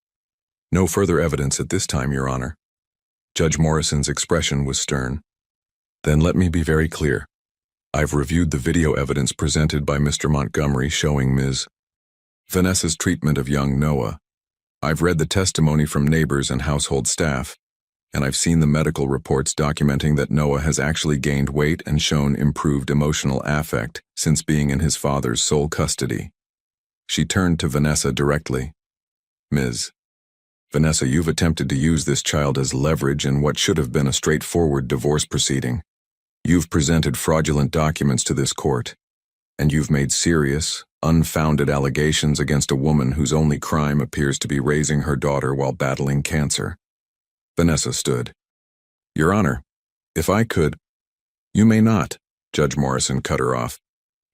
Speaker 1: No further evidence at this time, Your Honor. Judge Morrison's expression was stern. Then let me be very clear. I've reviewed the video evidence presented by Mr. Montgomery showing Ms. Vanessa's treatment of young Noah. I've read the testimony from neighbors and household staff, and I've seen the medical reports documenting that Noah has actually gained weight and shown improved emotional affect since being in his father's sole custody. She turned to Vanessa directly. Ms. Vanessa, you've attempted to use this child as leverage in what should have been a straightforward divorce proceeding. You've presented fraudulent documents to this court, and you've made serious, unfounded allegations against a woman whose only crime appears to be raising her daughter while battling cancer. Vanessa stood. Your Honor, if I could— You may not, Judge Morrison cut her off.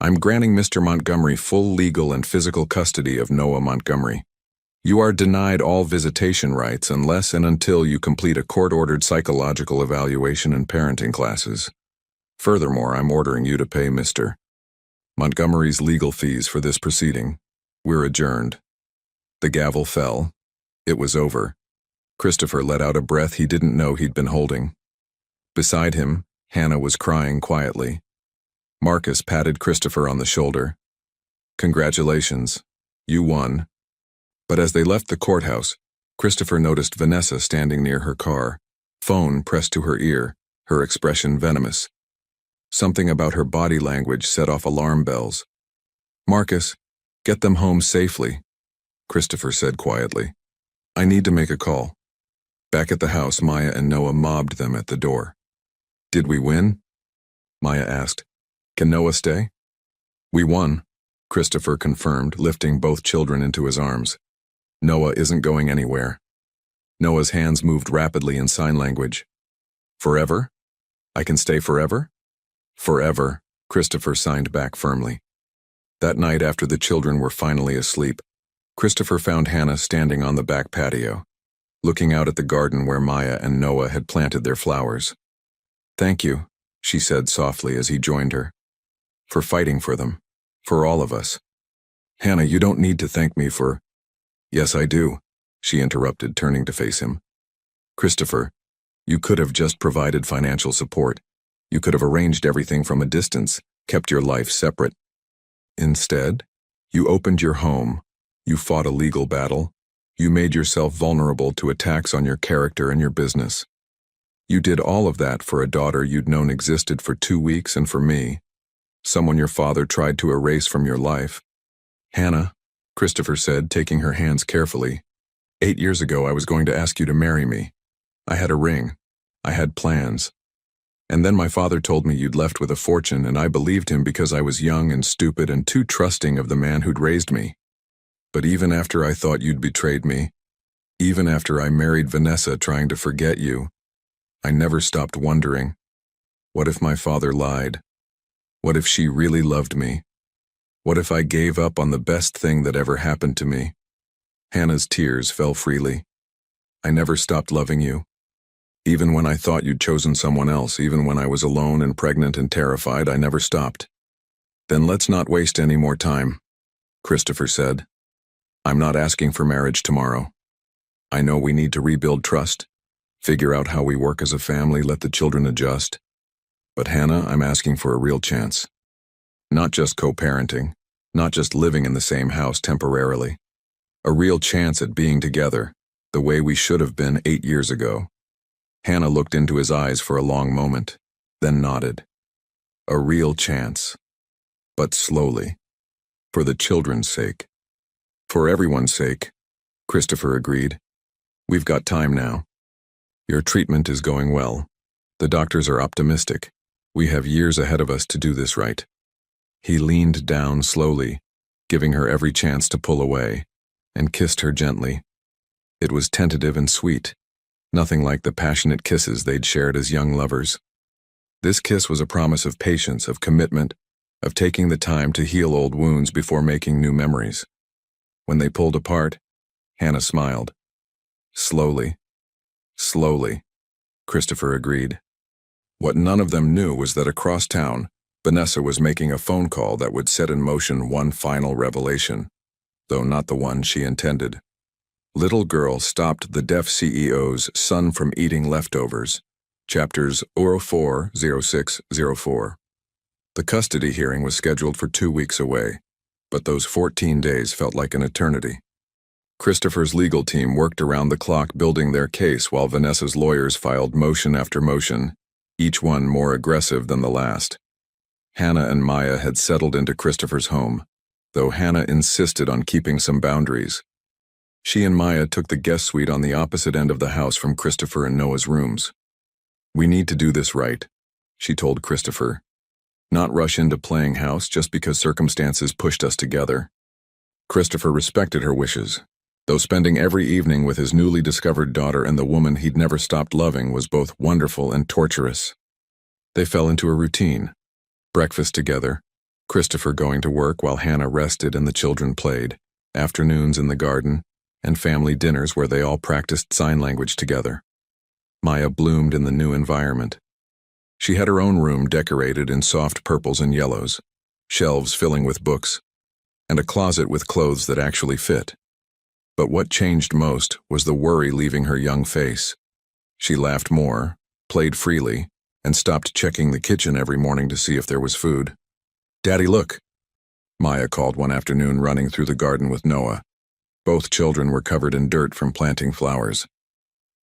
Speaker 1: I'm granting Mr. Montgomery full legal and physical custody of Noah Montgomery. You are denied all visitation rights unless and until you complete a court-ordered psychological evaluation and parenting classes. Furthermore, I'm ordering you to pay Mr. Montgomery's legal fees for this proceeding. We're adjourned." The gavel fell. It was over. Christopher let out a breath he didn't know he'd been holding. Beside him, Hannah was crying quietly. Marcus patted Christopher on the shoulder. "Congratulations. You won." But as they left the courthouse, Christopher noticed Vanessa standing near her car, phone pressed to her ear, her expression venomous. Something about her body language set off alarm bells. "Marcus, get them home safely," Christopher said quietly. "I need to make a call." Back at the house, Maya and Noah mobbed them at the door. "Did we win?" Maya asked. "Can Noah stay?" "We won," Christopher confirmed, lifting both children into his arms. "Noah isn't going anywhere." Noah's hands moved rapidly in sign language. "Forever? I can stay forever?" "Forever," Christopher signed back firmly. That night, after the children were finally asleep, Christopher found Hannah standing on the back patio, looking out at the garden where Maya and Noah had planted their flowers. "Thank you," she said softly as he joined her. "For fighting for them. For all of us." "Hannah, you don't need to thank me for—" "Yes, I do," she interrupted, turning to face him. "Christopher, you could have just provided financial support. You could have arranged everything from a distance, kept your life separate. Instead, you opened your home, you fought a legal battle, you made yourself vulnerable to attacks on your character and your business. You did all of that for a daughter you'd known existed for 2 weeks and for me, someone your father tried to erase from your life." "Hannah," Christopher said, taking her hands carefully, "8 years ago I was going to ask you to marry me. I had a ring. I had plans. And then my father told me you'd left with a fortune, and I believed him because I was young and stupid and too trusting of the man who'd raised me. But even after I thought you'd betrayed me, even after I married Vanessa trying to forget you, I never stopped wondering, what if my father lied? What if she really loved me? What if I gave up on the best thing that ever happened to me?" Hannah's tears fell freely. "I never stopped loving you. Even when I thought you'd chosen someone else, even when I was alone and pregnant and terrified, I never stopped." "Then let's not waste any more time," Christopher said. "I'm not asking for marriage tomorrow. I know we need to rebuild trust, figure out how we work as a family, let the children adjust. But Hannah, I'm asking for a real chance. Not just co-parenting, not just living in the same house temporarily. A real chance at being together, the way we should have been 8 years ago." Hannah looked into his eyes for a long moment, then nodded. "A real chance. But slowly. For the children's sake." "For everyone's sake," Christopher agreed. "We've got time now. Your treatment is going well. The doctors are optimistic. We have years ahead of us to do this right." He leaned down slowly, giving her every chance to pull away, and kissed her gently. It was tentative and sweet, nothing like the passionate kisses they'd shared as young lovers. This kiss was a promise of patience, of commitment, of taking the time to heal old wounds before making new memories. When they pulled apart, Hannah smiled. "Slowly, slowly," Christopher agreed. What none of them knew was that across town, Vanessa was making a phone call that would set in motion one final revelation, though not the one she intended. Little Girl Stopped the Deaf CEO's Son from Eating Leftovers, chapters 04-06-04. The custody hearing was scheduled for 2 weeks away, but those 14 days felt like an eternity. Christopher's legal team worked around the clock building their case while Vanessa's lawyers filed motion after motion, each one more aggressive than the last. Hannah and Maya had settled into Christopher's home, though Hannah insisted on keeping some boundaries. She and Maya took the guest suite on the opposite end of the house from Christopher and Noah's rooms. "We need to do this right," she told Christopher. "Not rush into playing house just because circumstances pushed us together." Christopher respected her wishes, though spending every evening with his newly discovered daughter and the woman he'd never stopped loving was both wonderful and torturous. They fell into a routine. Breakfast together, Christopher going to work while Hannah rested and the children played, afternoons in the garden, and family dinners where they all practiced sign language together. Maya bloomed in the new environment. She had her own room decorated in soft purples and yellows, shelves filling with books, and a closet with clothes that actually fit. But what changed most was the worry leaving her young face. She laughed more, played freely, and stopped checking the kitchen every morning to see if there was food. "Daddy, look," Maya called one afternoon running through the garden with Noah. Both children were covered in dirt from planting flowers.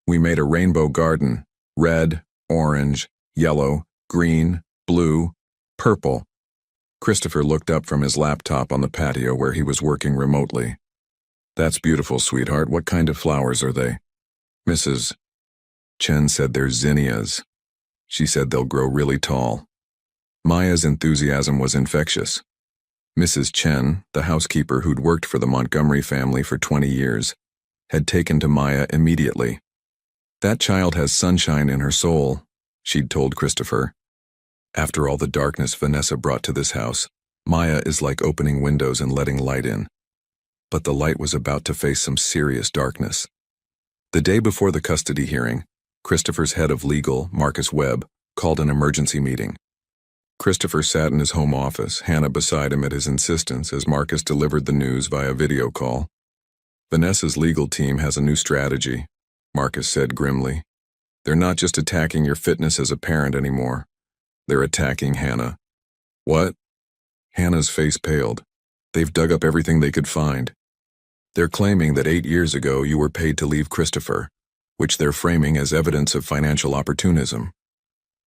Speaker 1: "We made a rainbow garden, red, orange, yellow, green, blue, purple." Christopher looked up from his laptop on the patio where he was working remotely. "That's beautiful, sweetheart. What kind of flowers are they?" Mrs. Chen said they're zinnias. She said they'll grow really tall. Maya's enthusiasm was infectious. Mrs. Chen, the housekeeper who'd worked for the Montgomery family for 20 years, had taken to Maya immediately. "That child has sunshine in her soul," she'd told Christopher. "After all the darkness Vanessa brought to this house, Maya is like opening windows and letting light in." But the light was about to face some serious darkness. The day before the custody hearing, Christopher's head of legal, Marcus Webb, called an emergency meeting. Christopher sat in his home office, Hannah beside him at his insistence as Marcus delivered the news via video call. "Vanessa's legal team has a new strategy," Marcus said grimly. "They're not just attacking your fitness as a parent anymore. They're attacking Hannah." "What?" Hannah's face paled. "They've dug up everything they could find. They're claiming that 8 years ago you were paid to leave Christopher, which they're framing as evidence of financial opportunism.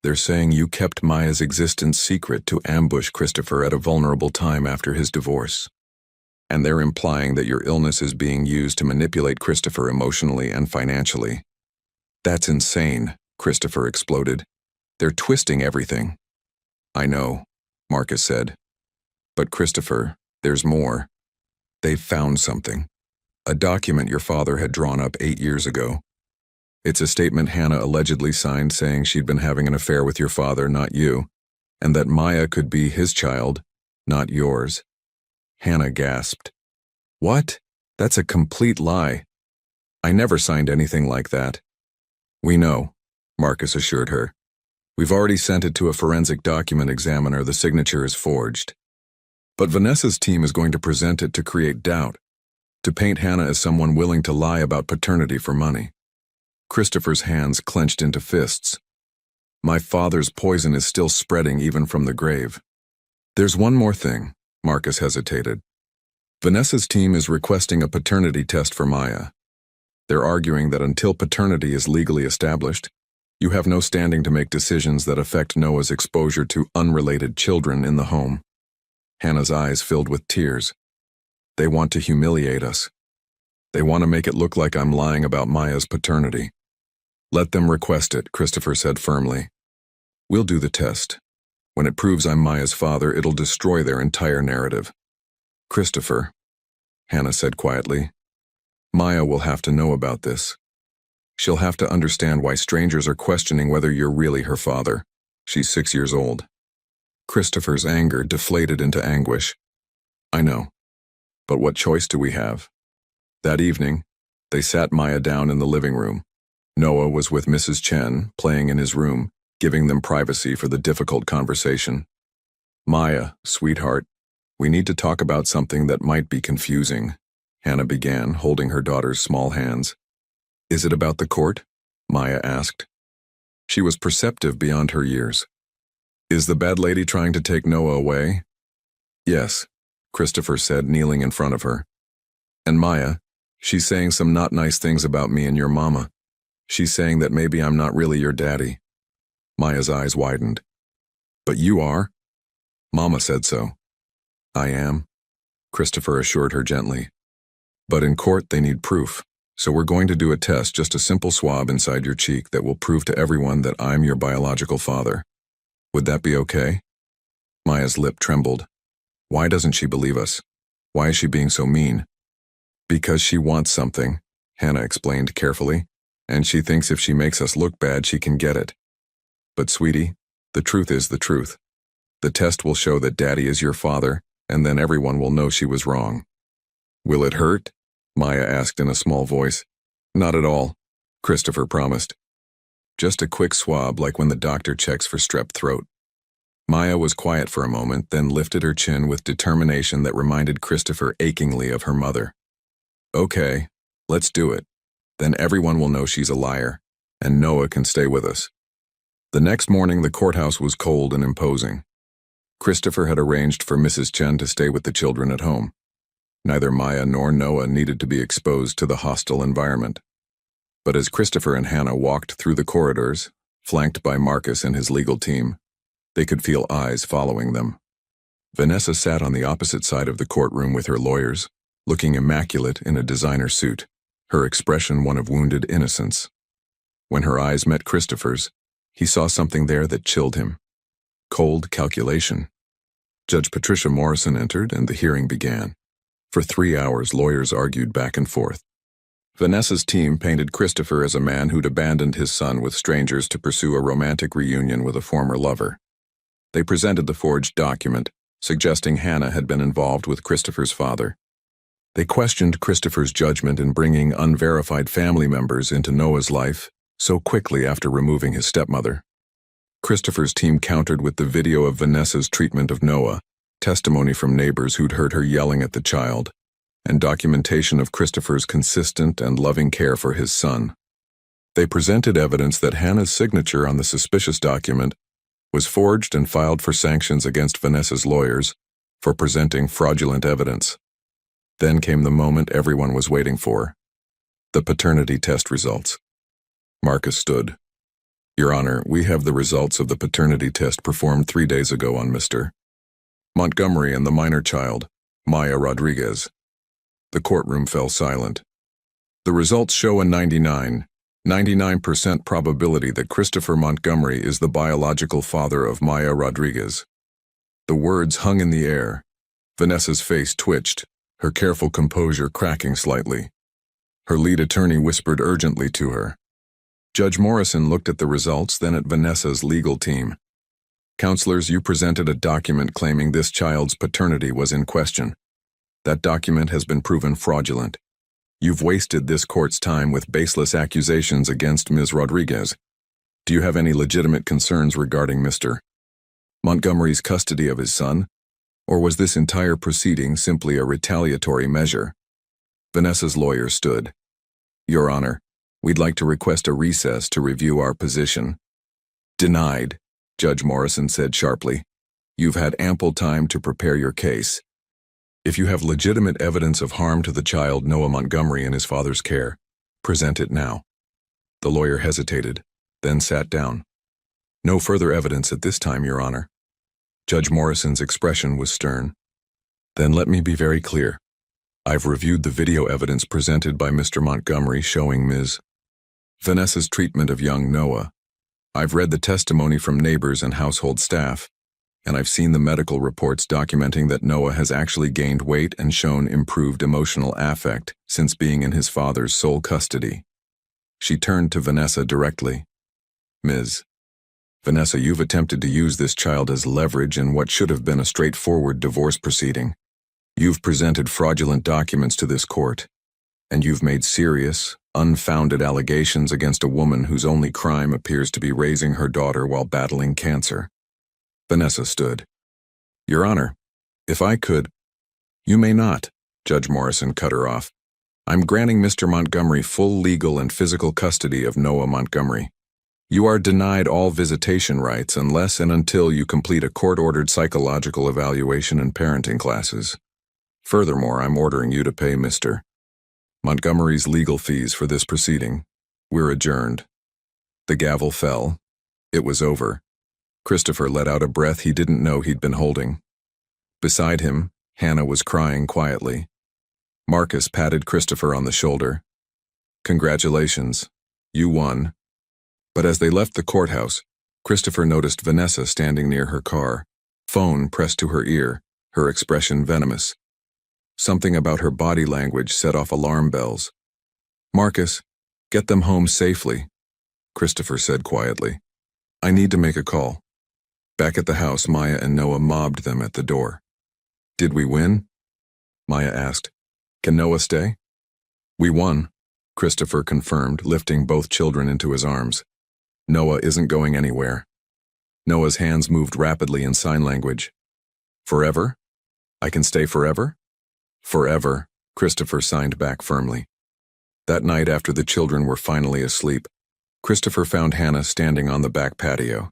Speaker 1: They're saying you kept Maya's existence secret to ambush Christopher at a vulnerable time after his divorce. And they're implying that your illness is being used to manipulate Christopher emotionally and financially." "That's insane," Christopher exploded. "They're twisting everything." "I know," Marcus said. "But Christopher, there's more. They've found something. A document your father had drawn up 8 years ago. It's a statement Hannah allegedly signed saying she'd been having an affair with your father, not you, and that Maya could be his child, not yours." Hannah gasped. "What? That's a complete lie. I never signed anything like that." "We know," Marcus assured her. "We've already sent it to a forensic document examiner. The signature is forged. But Vanessa's team is going to present it to create doubt, to paint Hannah as someone willing to lie about paternity for money." Christopher's hands clenched into fists. "My father's poison is still spreading even from the grave." "There's one more thing," Marcus hesitated. "Vanessa's team is requesting a paternity test for Maya. They're arguing that until paternity is legally established, you have no standing to make decisions that affect Noah's exposure to unrelated children in the home." Hannah's eyes filled with tears. "They want to humiliate us. They want to make it look like I'm lying about Maya's paternity." "Let them request it," Christopher said firmly. "We'll do the test. When it proves I'm Maya's father, it'll destroy their entire narrative." "Christopher," Hannah said quietly, "Maya will have to know about this. She'll have to understand why strangers are questioning whether you're really her father. She's 6 years old." Christopher's anger deflated into anguish. "I know. But what choice do we have?" That evening, they sat Maya down in the living room. Noah was with Mrs. Chen, playing in his room, giving them privacy for the difficult conversation. "Maya, sweetheart, we need to talk about something that might be confusing," Hannah began, holding her daughter's small hands. "Is it about the court?" Maya asked. She was perceptive beyond her years. "Is the bad lady trying to take Noah away?" "Yes," Christopher said, kneeling in front of her. "And Maya, she's saying some not nice things about me and your mama. She's saying that maybe I'm not really your daddy." Maya's eyes widened. "But you are." "Mama said so." "I am," Christopher assured her gently. "But in court they need proof, so we're going to do a test, just a simple swab inside your cheek that will prove to everyone that I'm your biological father. Would that be okay?" Maya's lip trembled. Why doesn't she believe us? Why is she being so mean? "Because she wants something," Hannah explained carefully, "and she thinks if she makes us look bad, she can get it. But sweetie, the truth is the truth. The test will show that Daddy is your father, and then everyone will know she was wrong." "Will it hurt?" Maya asked in a small voice. "Not at all," Christopher promised. "Just a quick swab like when the doctor checks for strep throat." Maya was quiet for a moment, then lifted her chin with determination that reminded Christopher achingly of her mother. "Okay, let's do it. Then everyone will know she's a liar, and Noah can stay with us." The next morning, the courthouse was cold and imposing. Christopher had arranged for Mrs. Chen to stay with the children at home. Neither Maya nor Noah needed to be exposed to the hostile environment. But as Christopher and Hannah walked through the corridors, flanked by Marcus and his legal team, they could feel eyes following them. Vanessa sat on the opposite side of the courtroom with her lawyers, looking immaculate in a designer suit, her expression one of wounded innocence. When her eyes met Christopher's, he saw something there that chilled him. Cold calculation. Judge Patricia Morrison entered and the hearing began. For 3 hours, lawyers argued back and forth. Vanessa's team painted Christopher as a man who'd abandoned his son with strangers to pursue a romantic reunion with a former lover. They presented the forged document, suggesting Hannah had been involved with Christopher's father. They questioned Christopher's judgment in bringing unverified family members into Noah's life so quickly after removing his stepmother. Christopher's team countered with the video of Vanessa's treatment of Noah, testimony from neighbors who'd heard her yelling at the child, and documentation of Christopher's consistent and loving care for his son. They presented evidence that Hannah's signature on the suspicious document was forged and filed for sanctions against Vanessa's lawyers for presenting fraudulent evidence. Then came the moment everyone was waiting for: the paternity test results. Marcus stood. "Your Honor, we have the results of the paternity test performed 3 days ago on Mr. Montgomery and the minor child, Maya Rodriguez." The courtroom fell silent. "The results show a 99% probability that Christopher Montgomery is the biological father of Maya Rodriguez." The words hung in the air. Vanessa's face twitched, her careful composure cracking slightly. Her lead attorney whispered urgently to her. Judge Morrison looked at the results, then at Vanessa's legal team. "Counselors, you presented a document claiming this child's paternity was in question. That document has been proven fraudulent. You've wasted this court's time with baseless accusations against Ms. Rodriguez. Do you have any legitimate concerns regarding Mr. Montgomery's custody of his son? Or was this entire proceeding simply a retaliatory measure?" Vanessa's lawyer stood. "Your Honor, we'd like to request a recess to review our position." "Denied," Judge Morrison said sharply. "You've had ample time to prepare your case. If you have legitimate evidence of harm to the child Noah Montgomery in his father's care, present it now." The lawyer hesitated, then sat down. "No further evidence at this time, Your Honor." Judge Morrison's expression was stern. "Then let me be very clear. I've reviewed the video evidence presented by Mr. Montgomery showing Ms. Vanessa's treatment of young Noah. I've read the testimony from neighbors and household staff, and I've seen the medical reports documenting that Noah has actually gained weight and shown improved emotional affect since being in his father's sole custody." She turned to Vanessa directly. "Ms. Vanessa, you've attempted to use this child as leverage in what should have been a straightforward divorce proceeding. You've presented fraudulent documents to this court, and you've made serious, unfounded allegations against a woman whose only crime appears to be raising her daughter while battling cancer." Vanessa stood. "Your Honor, if I could—" "You may not," Judge Morrison cut her off. "I'm granting Mr. Montgomery full legal and physical custody of Noah Montgomery. You are denied all visitation rights unless and until you complete a court-ordered psychological evaluation and parenting classes. Furthermore, I'm ordering you to pay Mr. Montgomery's legal fees for this proceeding. We're adjourned." The gavel fell. It was over. Christopher let out a breath he didn't know he'd been holding. Beside him, Hannah was crying quietly. Marcus patted Christopher on the shoulder. "Congratulations. You won." But as they left the courthouse, Christopher noticed Vanessa standing near her car, phone pressed to her ear, her expression venomous. Something about her body language set off alarm bells. "Marcus, get them home safely," Christopher said quietly. "I need to make a call." Back at the house, Maya and Noah mobbed them at the door. "Did we win?" Maya asked. "Can Noah stay?" "We won," Christopher confirmed, lifting both children into his arms. "Noah isn't going anywhere." Noah's hands moved rapidly in sign language. "Forever? I can stay forever?" "Forever," Christopher signed back firmly. That night, after the children were finally asleep, Christopher found Hannah standing on the back patio,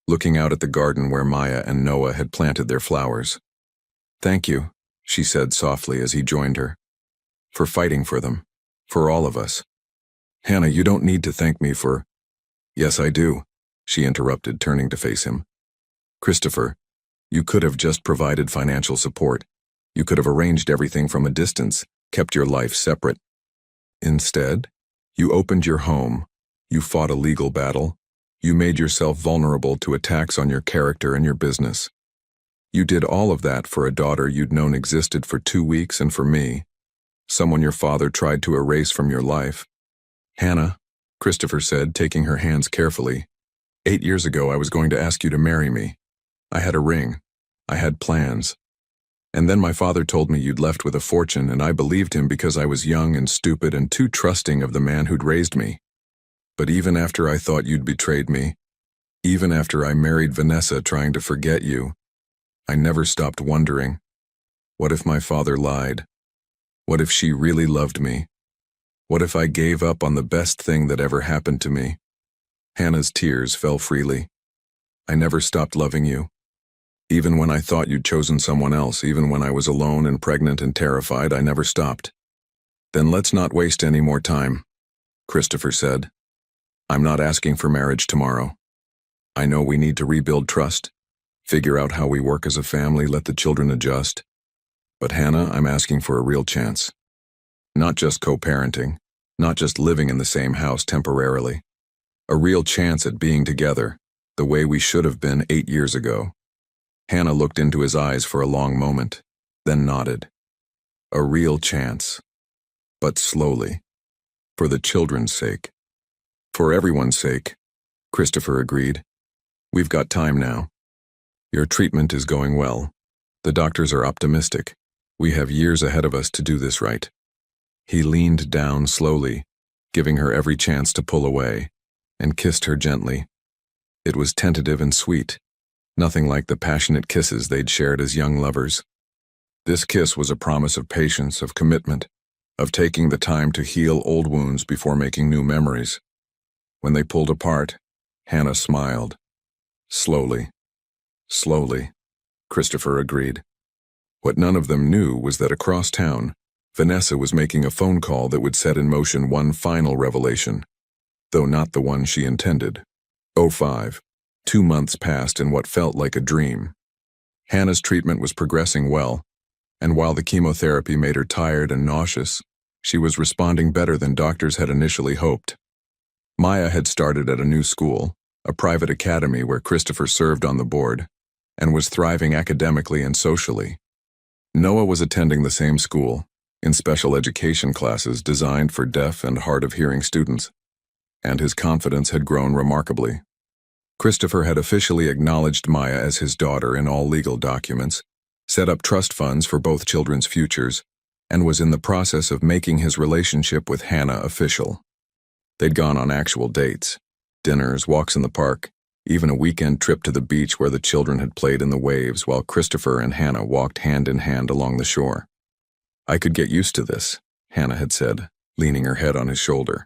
Speaker 1: looking out at the garden where Maya and Noah had planted their flowers. "Thank you," she said softly as he joined her, "for fighting for them, for all of us." "Hannah, you don't need to thank me for—" "Yes, I do," she interrupted, turning to face him. "Christopher, you could have just provided financial support. You could have arranged everything from a distance, kept your life separate. Instead, you opened your home, you fought a legal battle, you made yourself vulnerable to attacks on your character and your business. You did all of that for a daughter you'd known existed for 2 weeks and for me, someone your father tried to erase from your life." "Hannah," Christopher said, taking her hands carefully, "8 years ago I was going to ask you to marry me. I had a ring. I had plans. And then my father told me you'd left with a fortune, and I believed him because I was young and stupid and too trusting of the man who'd raised me. But even after I thought you'd betrayed me, even after I married Vanessa trying to forget you, I never stopped wondering, what if my father lied? What if she really loved me? What if I gave up on the best thing that ever happened to me?" Hannah's tears fell freely. "I never stopped loving you. Even when I thought you'd chosen someone else, even when I was alone and pregnant and terrified, I never stopped." "Then let's not waste any more time," Christopher said. "I'm not asking for marriage tomorrow. I know we need to rebuild trust, figure out how we work as a family, let the children adjust. But Hannah, I'm asking for a real chance. Not just co-parenting, not just living in the same house temporarily. A real chance at being together, the way we should have been 8 years ago." Hannah looked into his eyes for a long moment, then nodded. "A real chance. But slowly. For the children's sake." "For everyone's sake," Christopher agreed. "We've got time now. Your treatment is going well. The doctors are optimistic. We have years ahead of us to do this right." He leaned down slowly, giving her every chance to pull away, and kissed her gently. It was tentative and sweet, nothing like the passionate kisses they'd shared as young lovers. This kiss was a promise of patience, of commitment, of taking the time to heal old wounds before making new memories. When they pulled apart, Hannah smiled. "Slowly. Slowly," Christopher agreed. What none of them knew was that across town, Vanessa was making a phone call that would set in motion one final revelation, though not the one she intended. 05. 2 months passed in what felt like a dream. Hannah's treatment was progressing well, and while the chemotherapy made her tired and nauseous, she was responding better than doctors had initially hoped. Maya had started at a new school, a private academy where Christopher served on the board, and was thriving academically and socially. Noah was attending the same school, in special education classes designed for deaf and hard-of-hearing students, and his confidence had grown remarkably. Christopher had officially acknowledged Maya as his daughter in all legal documents, set up trust funds for both children's futures, and was in the process of making his relationship with Hannah official. They'd gone on actual dates, dinners, walks in the park, even a weekend trip to the beach where the children had played in the waves while Christopher and Hannah walked hand in hand along the shore. "I could get used to this," Hannah had said, leaning her head on his shoulder.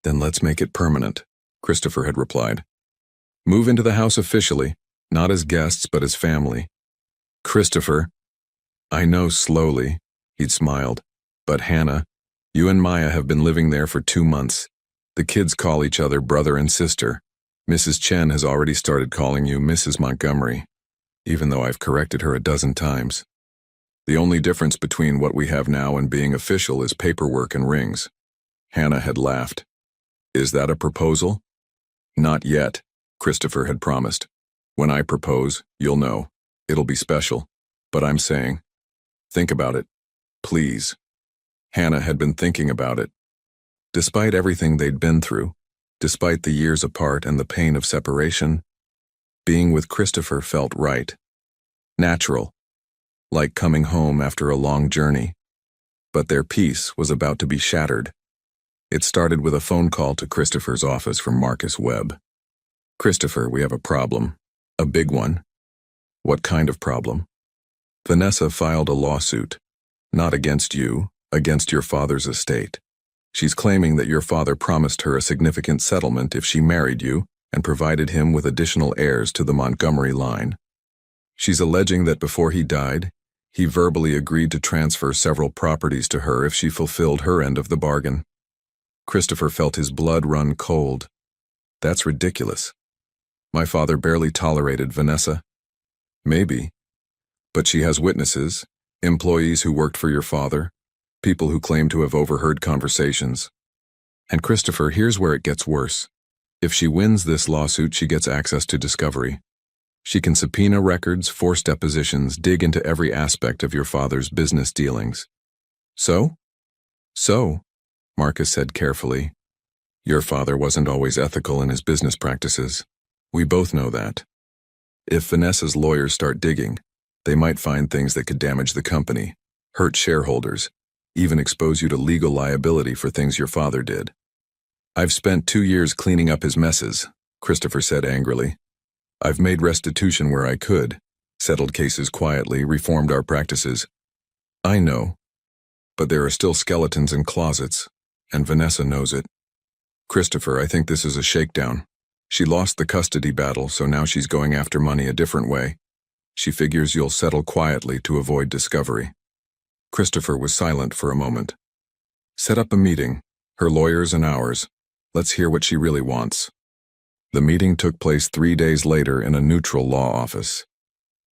Speaker 1: "Then let's make it permanent," Christopher had replied. "Move into the house officially, not as guests but as family." "Christopher." "I know, slowly," he'd smiled. "But Hannah, you and Maya have been living there for 2 months. The kids call each other brother and sister. Mrs. Chen has already started calling you Mrs. Montgomery, even though I've corrected her a dozen times. The only difference between what we have now and being official is paperwork and rings." Hannah had laughed. "Is that a proposal?" "Not yet," Christopher had promised. "When I propose, you'll know. It'll be special. But I'm saying, think about it. Please." Hannah had been thinking about it. Despite everything they'd been through, despite the years apart and the pain of separation, Being with Christopher felt right. Natural. Like coming home after a long journey. But their peace was about to be shattered. It started with a phone call to Christopher's office from Marcus Webb. "Christopher, we have a problem. A big one." "What kind of problem?" "Vanessa filed a lawsuit. Not against you, against your father's estate. She's claiming that your father promised her a significant settlement if she married you and provided him with additional heirs to the Montgomery line. She's alleging that before he died, he verbally agreed to transfer several properties to her if she fulfilled her end of the bargain." Christopher felt his blood run cold. "That's ridiculous. My father barely tolerated Vanessa." "Maybe. But she has witnesses, employees who worked for your father, people who claim to have overheard conversations. And Christopher, here's where it gets worse. If she wins this lawsuit, she gets access to discovery. She can subpoena records, force depositions, dig into every aspect of your father's business dealings." "So?" "So," Marcus said carefully, "your father wasn't always ethical in his business practices. We both know that. If Vanessa's lawyers start digging, they might find things that could damage the company, hurt shareholders, even expose you to legal liability for things your father did." "I've spent 2 years cleaning up his messes," Christopher said angrily. "I've made restitution where I could, settled cases quietly, reformed our practices." "I know. But there are still skeletons in closets, and Vanessa knows it. Christopher, I think this is a shakedown. She lost the custody battle, so now she's going after money a different way. She figures you'll settle quietly to avoid discovery." Christopher was silent for a moment. "Set up a meeting, her lawyers and ours. Let's hear what she really wants." The meeting took place 3 days later in a neutral law office.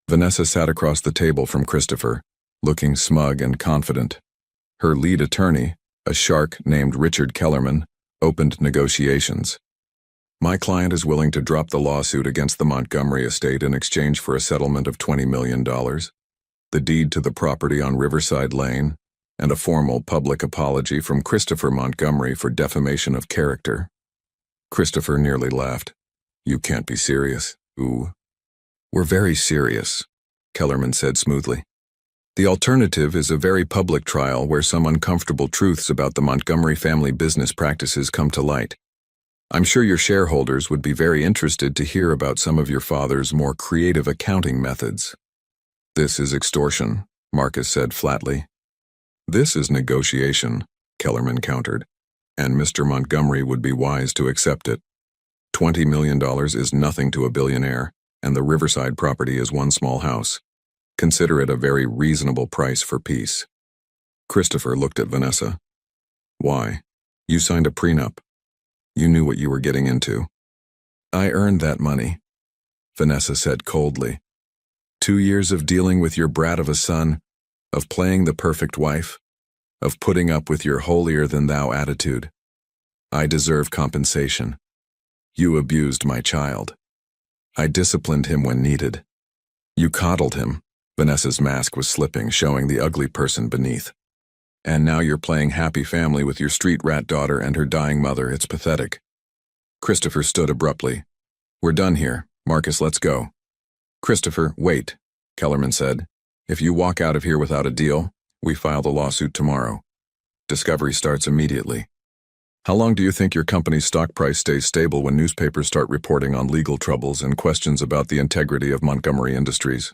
Speaker 1: Vanessa sat across the table from Christopher, looking smug and confident. Her lead attorney, a shark named Richard Kellerman, opened negotiations. "My client is willing to drop the lawsuit against the Montgomery estate in exchange for a settlement of $20 million, the deed to the property on Riverside Lane, and a formal public apology from Christopher Montgomery for defamation of character." Christopher nearly laughed. "You can't be serious." "Ooh." "We're very serious," Kellerman said smoothly. "The alternative is a very public trial where some uncomfortable truths about the Montgomery family business practices come to light. I'm sure your shareholders would be very interested to hear about some of your father's more creative accounting methods." "This is extortion," Marcus said flatly. "This is negotiation," Kellerman countered, "and Mr. Montgomery would be wise to accept it. $20 million is nothing to a billionaire, and the Riverside property is one small house. Consider it a very reasonable price for peace." Christopher looked at Vanessa. "Why? You signed a prenup. You knew what you were getting into." "I earned that money," Vanessa said coldly. 2 years of dealing with your brat of a son, of playing the perfect wife, of putting up with your holier-than-thou attitude. I deserve compensation. You abused my child. I disciplined him when needed. You coddled him." Vanessa's mask was slipping, showing the ugly person beneath. "And now you're playing happy family with your street rat daughter and her dying mother. It's pathetic." Christopher stood abruptly. "We're done here. Marcus, let's go." "Christopher, wait," Kellerman said. "If you walk out of here without a deal, we file the lawsuit tomorrow. Discovery starts immediately. How long do you think your company's stock price stays stable when newspapers start reporting on legal troubles and questions about the integrity of Montgomery Industries?"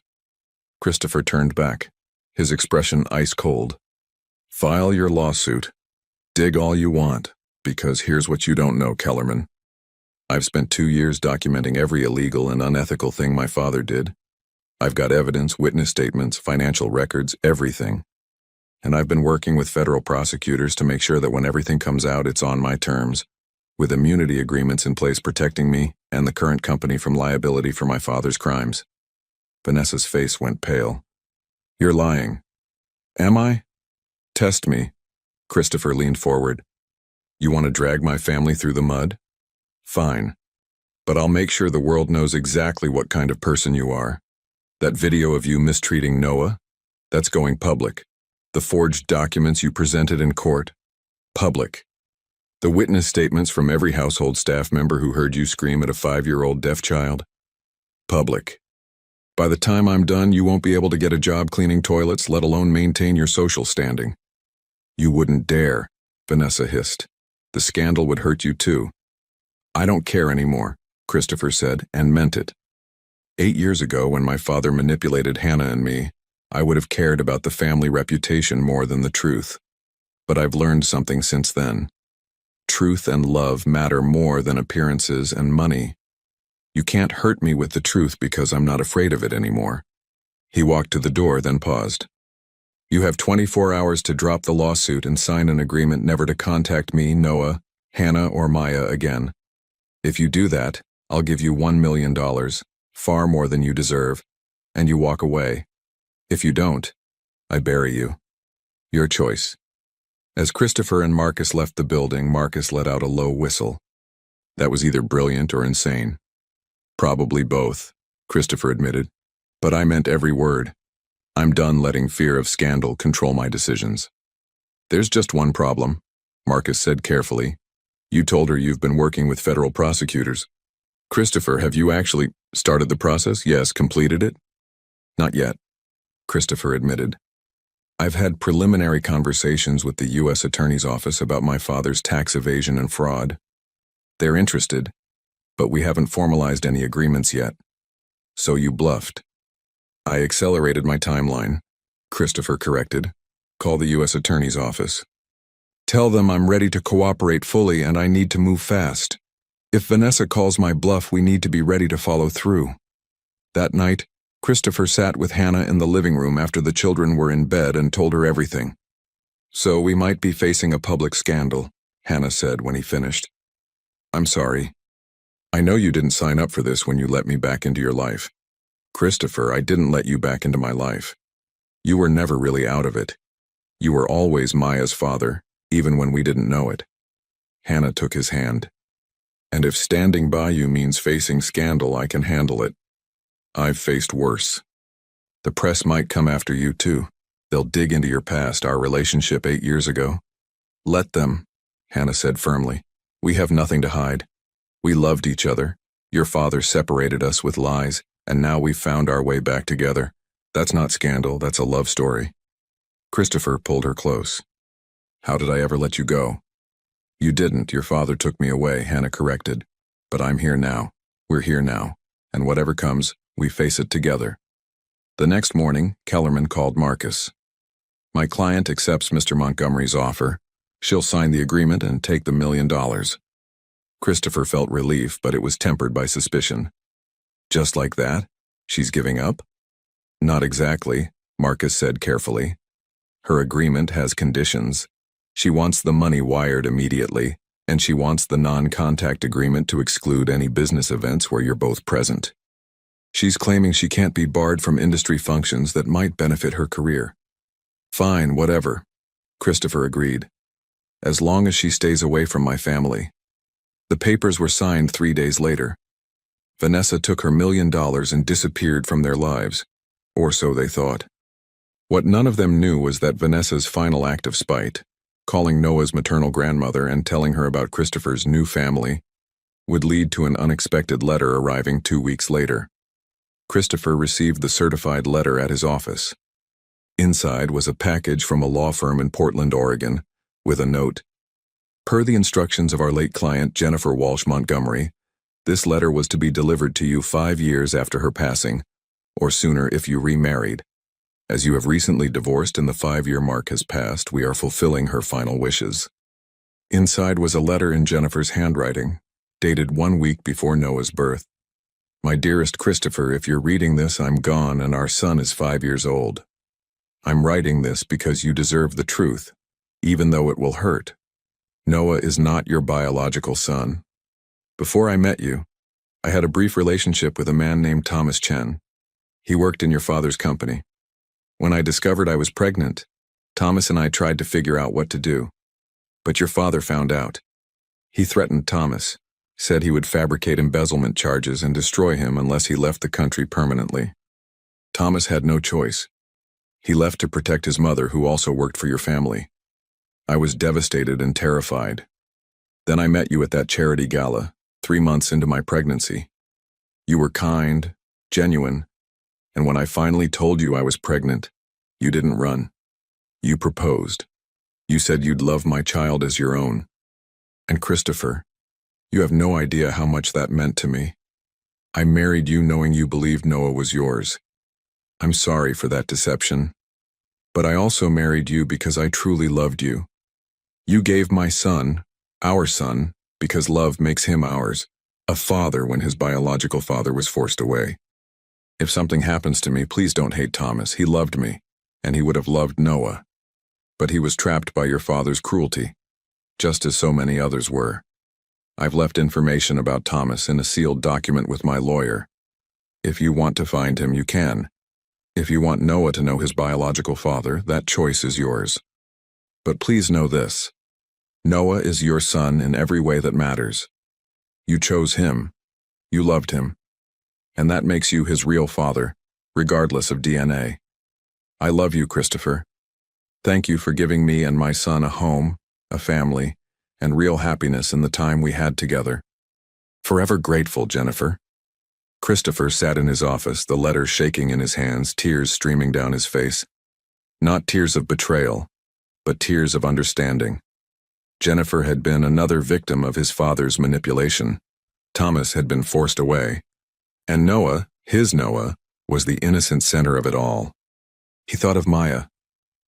Speaker 1: Christopher turned back, his expression ice cold. "File your lawsuit. Dig all you want, because here's what you don't know, Kellerman. I've spent 2 years documenting every illegal and unethical thing my father did. I've got evidence, witness statements, financial records, everything. And I've been working with federal prosecutors to make sure that when everything comes out, it's on my terms, with immunity agreements in place protecting me and the current company from liability for my father's crimes." Vanessa's face went pale. "You're lying." "Am I?" "Test me." Christopher leaned forward. "You want to drag my family through the mud? Fine. But I'll make sure the world knows exactly what kind of person you are. That video of you mistreating Noah? That's going public. The forged documents you presented in court? Public. The witness statements from every household staff member who heard you scream at a 5-year-old deaf child? Public. By the time I'm done, you won't be able to get a job cleaning toilets, let alone maintain your social standing. You wouldn't dare, Vanessa hissed. The scandal would hurt you too. I don't care anymore, Christopher said, and meant it. 8 years ago, when my father manipulated Hannah and me, I would have cared about the family reputation more than the truth. But I've learned something since then. Truth and love matter more than appearances and money. You can't hurt me with the truth because I'm not afraid of it anymore. He walked to the door, then paused. You have 24 hours to drop the lawsuit and sign an agreement never to contact me, Noah, Hannah, or Maya again. If you do that, I'll give you $1 million, far more than you deserve, and you walk away. If you don't, I bury you. Your choice. As Christopher and Marcus left the building, Marcus let out a low whistle. That was either brilliant or insane. Probably both, Christopher admitted. But I meant every word. I'm done letting fear of scandal control my decisions. There's just one problem, Marcus said carefully. You told her you've been working with federal prosecutors. Christopher, have you actually started the process? Yes, completed it? Not yet, Christopher admitted. I've had preliminary conversations with the U.S. Attorney's Office about my father's tax evasion and fraud. They're interested, but we haven't formalized any agreements yet. So you bluffed. I accelerated my timeline, Christopher corrected. Call the U.S. Attorney's Office. Tell them I'm ready to cooperate fully and I need to move fast. If Vanessa calls my bluff, we need to be ready to follow through. That night, Christopher sat with Hannah in the living room after the children were in bed and told her everything. So we might be facing a public scandal, Hannah said when he finished. I'm sorry. I know you didn't sign up for this when you let me back into your life. Christopher, I didn't let you back into my life. You were never really out of it. You were always Maya's father, even when we didn't know it. Hannah took his hand. And if standing by you means facing scandal, I can handle it. I've faced worse. The press might come after you too. They'll dig into your past, our relationship 8 years ago. Let them, Hannah said firmly. We have nothing to hide. We loved each other. Your father separated us with lies, and now we've found our way back together. That's not scandal, that's a love story. Christopher pulled her close. How did I ever let you go? You didn't. Your father took me away, Hannah corrected. But I'm here now. We're here now. And whatever comes, we face it together. The next morning, Kellerman called Marcus. My client accepts Mr. Montgomery's offer. She'll sign the agreement and take the $1 million. Christopher felt relief, but it was tempered by suspicion. Just like that? She's giving up? Not exactly, Marcus said carefully. Her agreement has conditions. She wants the money wired immediately, and she wants the non-contact agreement to exclude any business events where you're both present. She's claiming she can't be barred from industry functions that might benefit her career. Fine, whatever, Christopher agreed. As long as she stays away from my family. The papers were signed 3 days later. Vanessa took her $1 million and disappeared from their lives, or so they thought. What none of them knew was that Vanessa's final act of spite, calling Noah's maternal grandmother and telling her about Christopher's new family, would lead to an unexpected letter arriving 2 weeks later. Christopher received the certified letter at his office. Inside was a package from a law firm in Portland, Oregon, with a note. Per the instructions of our late client, Jennifer Walsh Montgomery, this letter was to be delivered to you 5 years after her passing, or sooner if you remarried. As you have recently divorced and the 5-year mark has passed, we are fulfilling her final wishes. Inside was a letter in Jennifer's handwriting, dated 1 week before Noah's birth. My dearest Christopher, if you're reading this, I'm gone and our son is 5 years old. I'm writing this because you deserve the truth, even though it will hurt. Noah is not your biological son. Before I met you, I had a brief relationship with a man named Thomas Chen. He worked in your father's company. When I discovered I was pregnant, Thomas and I tried to figure out what to do. But your father found out. He threatened Thomas, said he would fabricate embezzlement charges and destroy him unless he left the country permanently. Thomas had no choice. He left to protect his mother, who also worked for your family. I was devastated and terrified. Then I met you at that charity gala, 3 months into my pregnancy. You were kind, genuine, and when I finally told you I was pregnant, you didn't run. You proposed. You said you'd love my child as your own. And Christopher, you have no idea how much that meant to me. I married you knowing you believed Noah was yours. I'm sorry for that deception. But I also married you because I truly loved you. You gave my son, our son, because love makes him ours, a father when his biological father was forced away. If something happens to me, please don't hate Thomas. He loved me, and he would have loved Noah. But he was trapped by your father's cruelty, just as so many others were. I've left information about Thomas in a sealed document with my lawyer. If you want to find him, you can. If you want Noah to know his biological father, that choice is yours. But please know this. Noah is your son in every way that matters. You chose him. You loved him. And that makes you his real father, regardless of DNA. I love you, Christopher. Thank you for giving me and my son a home, a family, and real happiness in the time we had together. Forever grateful, Jennifer. Christopher sat in his office, the letter shaking in his hands, tears streaming down his face. Not tears of betrayal, but tears of understanding. Jennifer had been another victim of his father's manipulation. Thomas had been forced away. And Noah, his Noah, was the innocent center of it all. He thought of Maya,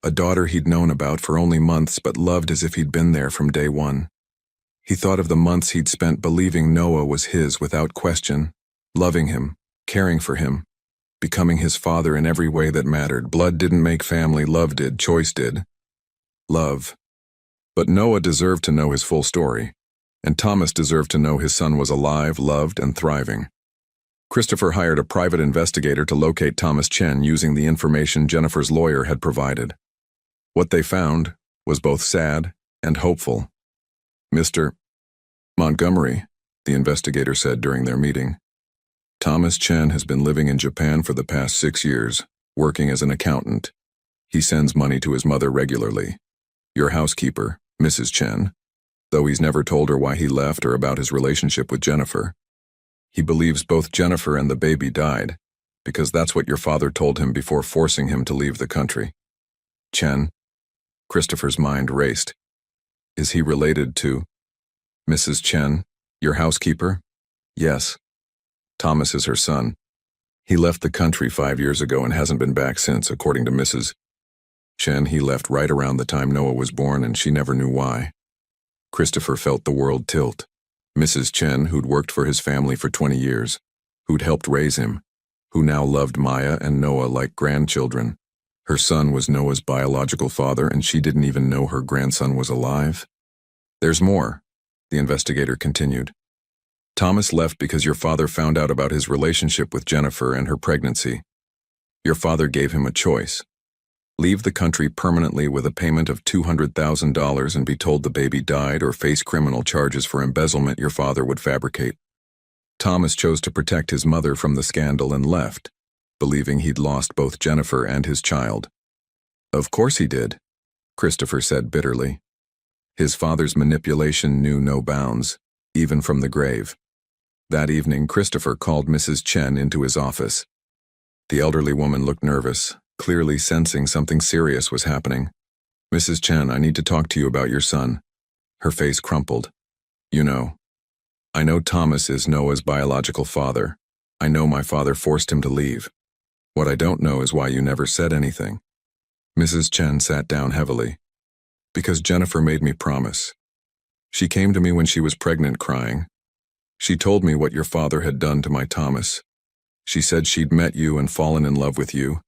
Speaker 1: a daughter he'd known about for only months but loved as if he'd been there from day one. He thought of the months he'd spent believing Noah was his without question, loving him, caring for him, becoming his father in every way that mattered. Blood didn't make family, love did, choice did. Love. But Noah deserved to know his full story, and Thomas deserved to know his son was alive, loved, and thriving. Christopher hired a private investigator to locate Thomas Chen using the information Jennifer's lawyer had provided. What they found was both sad and hopeful. Mr. Montgomery, the investigator said during their meeting, Thomas Chen has been living in Japan for the past 6 years, working as an accountant. He sends money to his mother regularly. Your housekeeper, Mrs. Chen, though he's never told her why he left or about his relationship with Jennifer. He believes both Jennifer and the baby died, because that's what your father told him before forcing him to leave the country. Chen? Christopher's mind raced. Is he related to Mrs. Chen, your housekeeper? Yes. Thomas is her son. He left the country 5 years ago and hasn't been back since, according to Mrs. Chen. He left right around the time Noah was born, and she never knew why. Christopher felt the world tilt. Mrs. Chen, who'd worked for his family for 20 years, who'd helped raise him, who now loved Maya and Noah like grandchildren. Her son was Noah's biological father, and she didn't even know her grandson was alive. There's more, the investigator continued. Thomas left because your father found out about his relationship with Jennifer and her pregnancy. Your father gave him a choice. Leave the country permanently with a payment of $200,000 and be told the baby died, or face criminal charges for embezzlement your father would fabricate. Thomas chose to protect his mother from the scandal and left, believing he'd lost both Jennifer and his child. Of course he did, Christopher said bitterly. His father's manipulation knew no bounds, even from the grave. That evening, Christopher called Mrs. Chen into his office. The elderly woman looked nervous, clearly sensing something serious was happening. Mrs. Chen, I need to talk to you about your son. Her face crumpled. I know Thomas is Noah's biological father. I know my father forced him to leave. What I don't know is why you never said anything. Mrs. Chen sat down heavily. Because Jennifer made me promise. She came to me when she was pregnant crying. She told me what your father had done to my Thomas. She said she'd met you and fallen in love with you,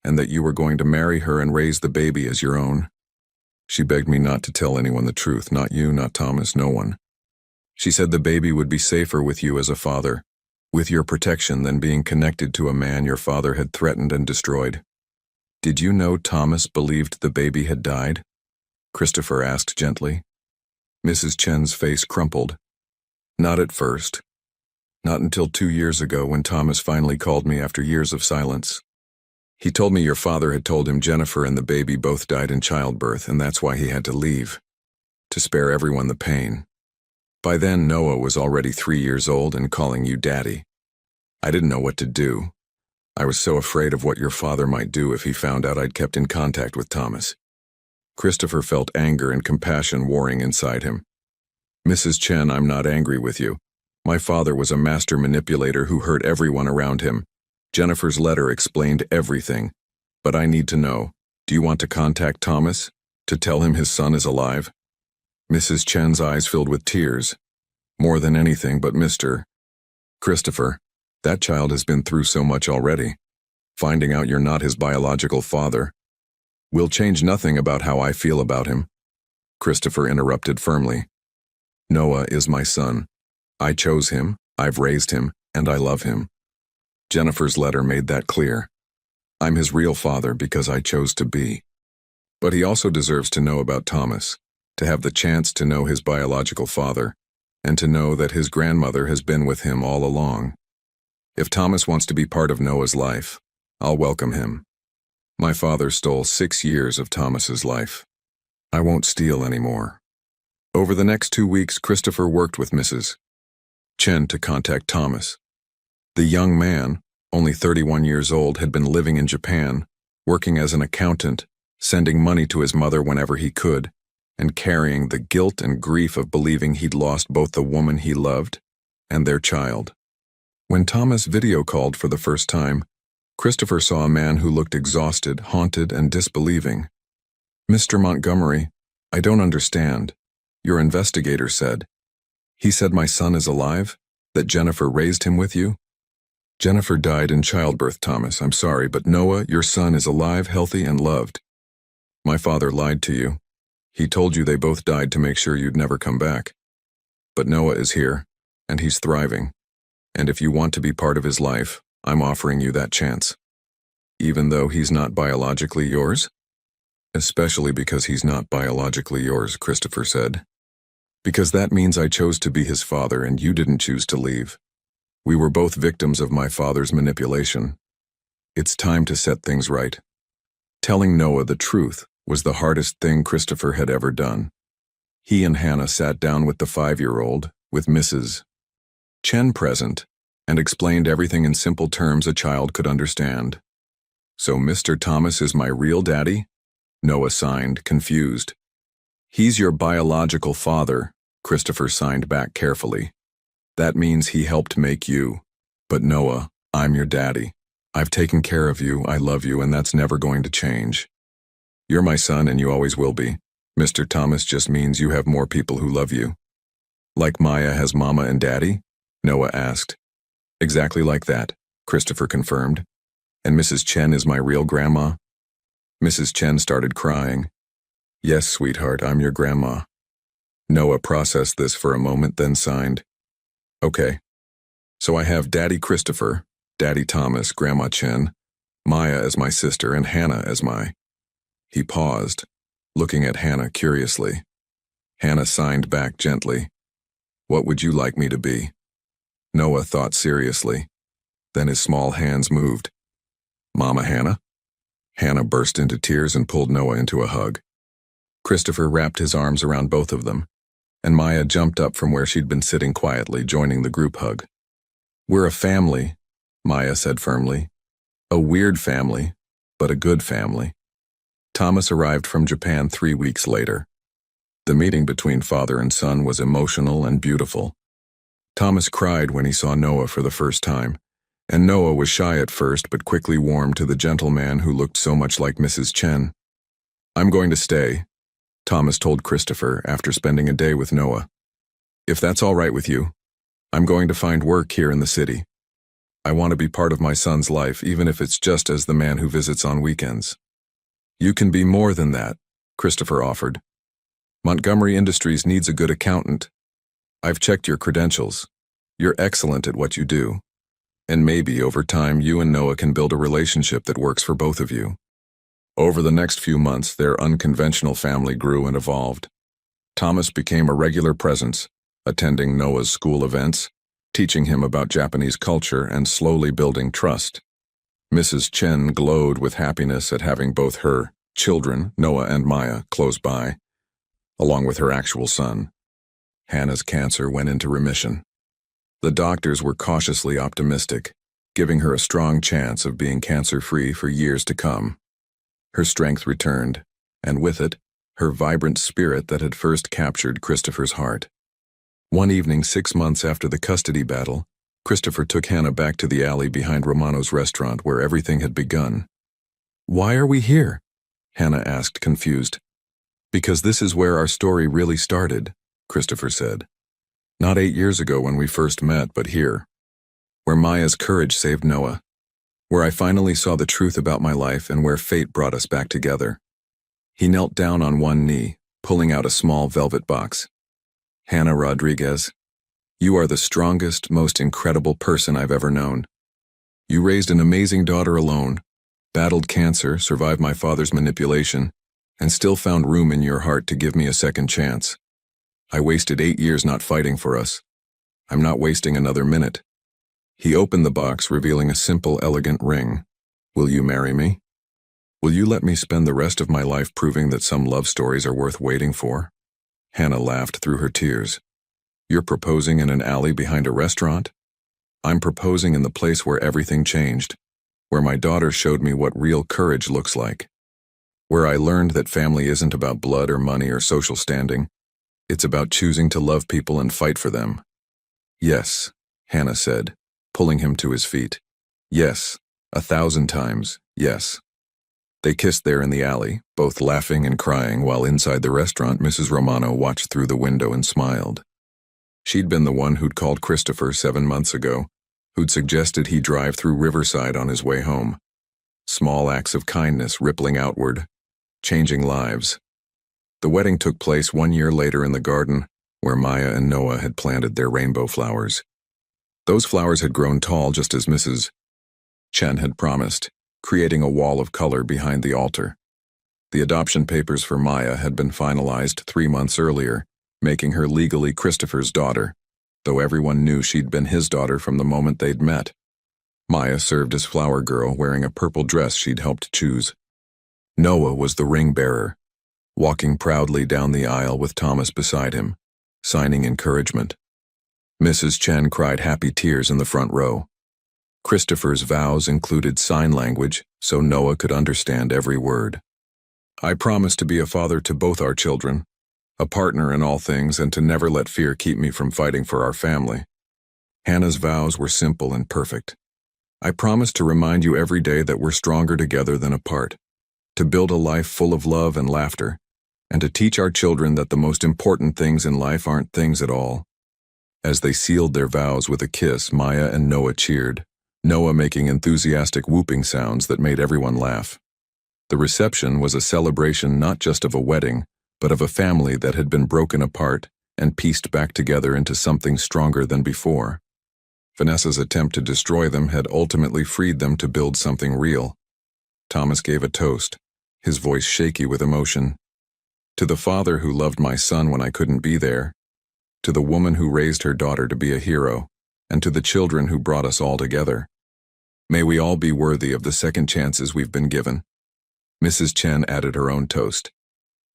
Speaker 1: and that you were going to marry her and raise the baby as your own. She begged me not to tell anyone the truth, not you, not Thomas, no one. She said the baby would be safer with you as a father, with your protection, than being connected to a man your father had threatened and destroyed. Did you know Thomas believed the baby had died? Christopher asked gently. Mrs. Chen's face crumpled. Not at first. Not until 2 years ago, when Thomas finally called me after years of silence. He told me your father had told him Jennifer and the baby both died in childbirth, and that's why he had to leave. To spare everyone the pain. By then, Noah was already 3 years old and calling you Daddy. I didn't know what to do, I was so afraid of what your father might do if he found out I'd kept in contact with Thomas. Christopher felt anger and compassion warring inside him. Mrs. Chen, I'm not angry with you. My father was a master manipulator who hurt everyone around him. Jennifer's letter explained everything. But I need to know, do you want to contact Thomas? To tell him his son is alive? Mrs. Chen's eyes filled with tears. More than anything, but Mr. Christopher, that child has been through so much already. Finding out you're not his biological father will change nothing about how I feel about him. Christopher interrupted firmly. Noah is my son. I chose him, I've raised him, and I love him. Jennifer's letter made that clear. I'm his real father because I chose to be. But he also deserves to know about Thomas, to have the chance to know his biological father, and to know that his grandmother has been with him all along. If Thomas wants to be part of Noah's life, I'll welcome him. My father stole 6 years of Thomas's life. I won't steal anymore. Over the next 2 weeks, Christopher worked with Mrs. Chen to contact Thomas. The young man, only 31 years old, had been living in Japan, working as an accountant, sending money to his mother whenever he could, and carrying the guilt and grief of believing he'd lost both the woman he loved and their child. When Thomas video called for the first time, Christopher saw a man who looked exhausted, haunted, and disbelieving. Mr. Montgomery, I don't understand. Your investigator said. He said my son is alive? That Jennifer raised him with you? Jennifer died in childbirth, Thomas. I'm sorry, but Noah, your son, is alive, healthy, and loved. My father lied to you. He told you they both died to make sure you'd never come back. But Noah is here, and he's thriving. And if you want to be part of his life, I'm offering you that chance. Even though he's not biologically yours? Especially because he's not biologically yours, Christopher said. Because that means I chose to be his father and you didn't choose to leave. We were both victims of my father's manipulation. It's time to set things right. Telling Noah the truth was the hardest thing Christopher had ever done. He and Hannah sat down with the 5-year-old, with Mrs. Chen present, and explained everything in simple terms a child could understand. So Mr. Thomas is my real daddy? Noah signed, confused. He's your biological father, Christopher signed back carefully. That means he helped make you. But Noah, I'm your daddy. I've taken care of you, I love you, and that's never going to change. You're my son and you always will be. Mr. Thomas just means you have more people who love you. Like Maya has mama and daddy? Noah asked. Exactly like that, Christopher confirmed. And Mrs. Chen is my real grandma? Mrs. Chen started crying. Yes, sweetheart, I'm your grandma. Noah processed this for a moment, then signed. Okay. So I have Daddy Christopher, Daddy Thomas, Grandma Chen, Maya as my sister, and Hannah as my... He paused, looking at Hannah curiously. Hannah signed back gently. What would you like me to be? Noah thought seriously. Then his small hands moved. Mama Hannah? Hannah burst into tears and pulled Noah into a hug. Christopher wrapped his arms around both of them, and Maya jumped up from where she'd been sitting quietly, joining the group hug. We're a family, Maya said firmly. A weird family, but a good family. Thomas arrived from Japan 3 weeks later. The meeting between father and son was emotional and beautiful. Thomas cried when he saw Noah for the first time, and Noah was shy at first but quickly warmed to the gentle man who looked so much like Mrs. Chen. I'm going to stay, Thomas told Christopher after spending a day with Noah. If that's all right with you, I'm going to find work here in the city. I want to be part of my son's life, even if it's just as the man who visits on weekends. You can be more than that, Christopher offered. Montgomery Industries needs a good accountant. I've checked your credentials. You're excellent at what you do. And maybe over time you and Noah can build a relationship that works for both of you. Over the next few months, their unconventional family grew and evolved. Thomas became a regular presence, attending Noah's school events, teaching him about Japanese culture and slowly building trust. Mrs. Chen glowed with happiness at having both her children, Noah and Maya, close by, along with her actual son. Hannah's cancer went into remission. The doctors were cautiously optimistic, giving her a strong chance of being cancer-free for years to come. Her strength returned, and with it, her vibrant spirit that had first captured Christopher's heart. One evening 6 months after the custody battle, Christopher took Hannah back to the alley behind Romano's restaurant where everything had begun. "Why are we here?" Hannah asked, confused. "Because this is where our story really started," Christopher said. "Not 8 years ago when we first met, but here. Where Maya's courage saved Noah. Where I finally saw the truth about my life and where fate brought us back together." He knelt down on one knee, pulling out a small velvet box. "Hannah Rodriguez, you are the strongest, most incredible person I've ever known. You raised an amazing daughter alone, battled cancer, survived my father's manipulation, and still found room in your heart to give me a second chance. I wasted 8 years not fighting for us. I'm not wasting another minute." He opened the box, revealing a simple, elegant ring. "Will you marry me? Will you let me spend the rest of my life proving that some love stories are worth waiting for?" Hannah laughed through her tears. "You're proposing in an alley behind a restaurant? I'm proposing in the place where everything changed, where my daughter showed me what real courage looks like, where I learned that family isn't about blood or money or social standing. It's about choosing to love people and fight for them." "Yes," Hannah said, pulling him to his feet. "Yes, 1,000 times, yes." They kissed there in the alley, both laughing and crying, while inside the restaurant Mrs. Romano watched through the window and smiled. She'd been the one who'd called Christopher 7 months ago, who'd suggested he drive through Riverside on his way home. Small acts of kindness rippling outward, changing lives. The wedding took place 1 year later in the garden, where Maya and Noah had planted their rainbow flowers. Those flowers had grown tall just as Mrs. Chen had promised, creating a wall of color behind the altar. The adoption papers for Maya had been finalized 3 months earlier, making her legally Christopher's daughter, though everyone knew she'd been his daughter from the moment they'd met. Maya served as flower girl, wearing a purple dress she'd helped choose. Noah was the ring bearer, walking proudly down the aisle with Thomas beside him, signing encouragement. Mrs. Chen cried happy tears in the front row. Christopher's vows included sign language, so Noah could understand every word. "I promise to be a father to both our children, a partner in all things, and to never let fear keep me from fighting for our family." Hannah's vows were simple and perfect. "I promise to remind you every day that we're stronger together than apart, to build a life full of love and laughter, and to teach our children that the most important things in life aren't things at all." As they sealed their vows with a kiss, Maya and Noah cheered, Noah making enthusiastic whooping sounds that made everyone laugh. The reception was a celebration not just of a wedding, but of a family that had been broken apart and pieced back together into something stronger than before. Vanessa's attempt to destroy them had ultimately freed them to build something real. Thomas gave a toast, his voice shaky with emotion. "To the father who loved my son when I couldn't be there, to the woman who raised her daughter to be a hero, and to the children who brought us all together. May we all be worthy of the second chances we've been given." Mrs. Chen added her own toast.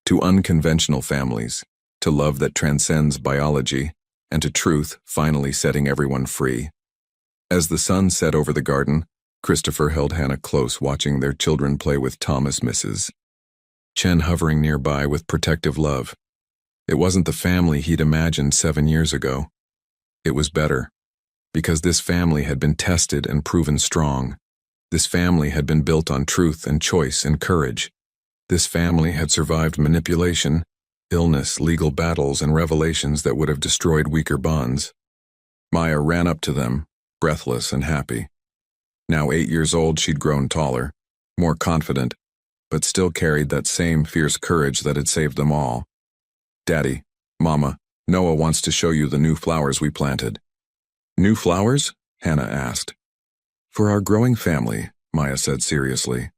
Speaker 1: "To unconventional families, to love that transcends biology, and to truth finally setting everyone free." As the sun set over the garden, Christopher held Hannah close, watching their children play with Thomas, Mrs. Chen hovering nearby with protective love. It wasn't the family he'd imagined 7 years ago. It was better, because this family had been tested and proven strong. This family had been built on truth and choice and courage. This family had survived manipulation, illness, legal battles, and revelations that would have destroyed weaker bonds. Maya ran up to them, breathless and happy. Now 8 years old, she'd grown taller, more confident, but still carried that same fierce courage that had saved them all. "Daddy, Mama, Noah wants to show you the new flowers we planted." "New flowers?" Hannah asked. "For our growing family," Maya said seriously.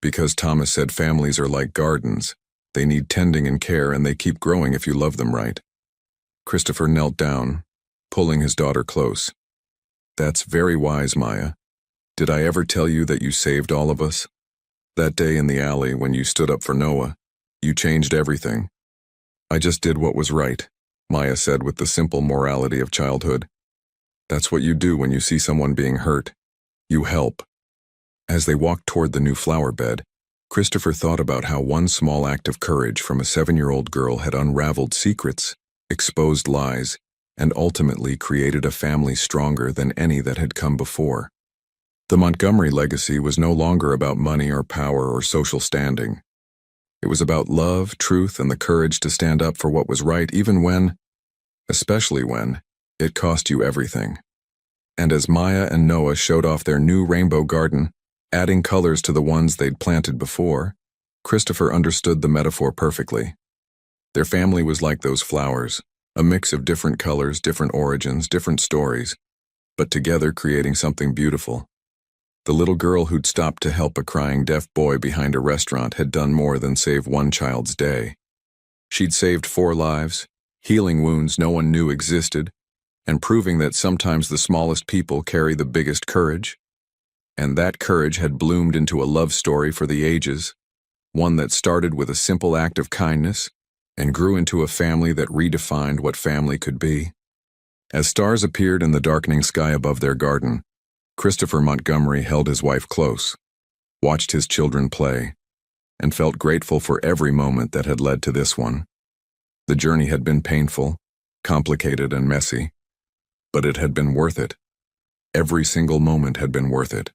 Speaker 1: "Because Thomas said families are like gardens. They need tending and care, and they keep growing if you love them right." Christopher knelt down, pulling his daughter close. "That's very wise, Maya. Did I ever tell you that you saved all of us? That day in the alley when you stood up for Noah, you changed everything." "I just did what was right," Maya said with the simple morality of childhood. "That's what you do when you see someone being hurt. You help." As they walked toward the new flower bed, Christopher thought about how one small act of courage from a 7-year-old girl had unraveled secrets, exposed lies, and ultimately created a family stronger than any that had come before. The Montgomery legacy was no longer about money or power or social standing. It was about love, truth, and the courage to stand up for what was right especially when, it cost you everything. And as Maya and Noah showed off their new rainbow garden, adding colors to the ones they'd planted before, Christopher understood the metaphor perfectly. Their family was like those flowers, a mix of different colors, different origins, different stories, but together creating something beautiful. The little girl who'd stopped to help a crying deaf boy behind a restaurant had done more than save one child's day. She'd saved 4 lives, healing wounds no one knew existed, and proving that sometimes the smallest people carry the biggest courage. And that courage had bloomed into a love story for the ages, one that started with a simple act of kindness and grew into a family that redefined what family could be. As stars appeared in the darkening sky above their garden, Christopher Montgomery held his wife close, watched his children play, and felt grateful for every moment that had led to this one. The journey had been painful, complicated, and messy, but it had been worth it. Every single moment had been worth it.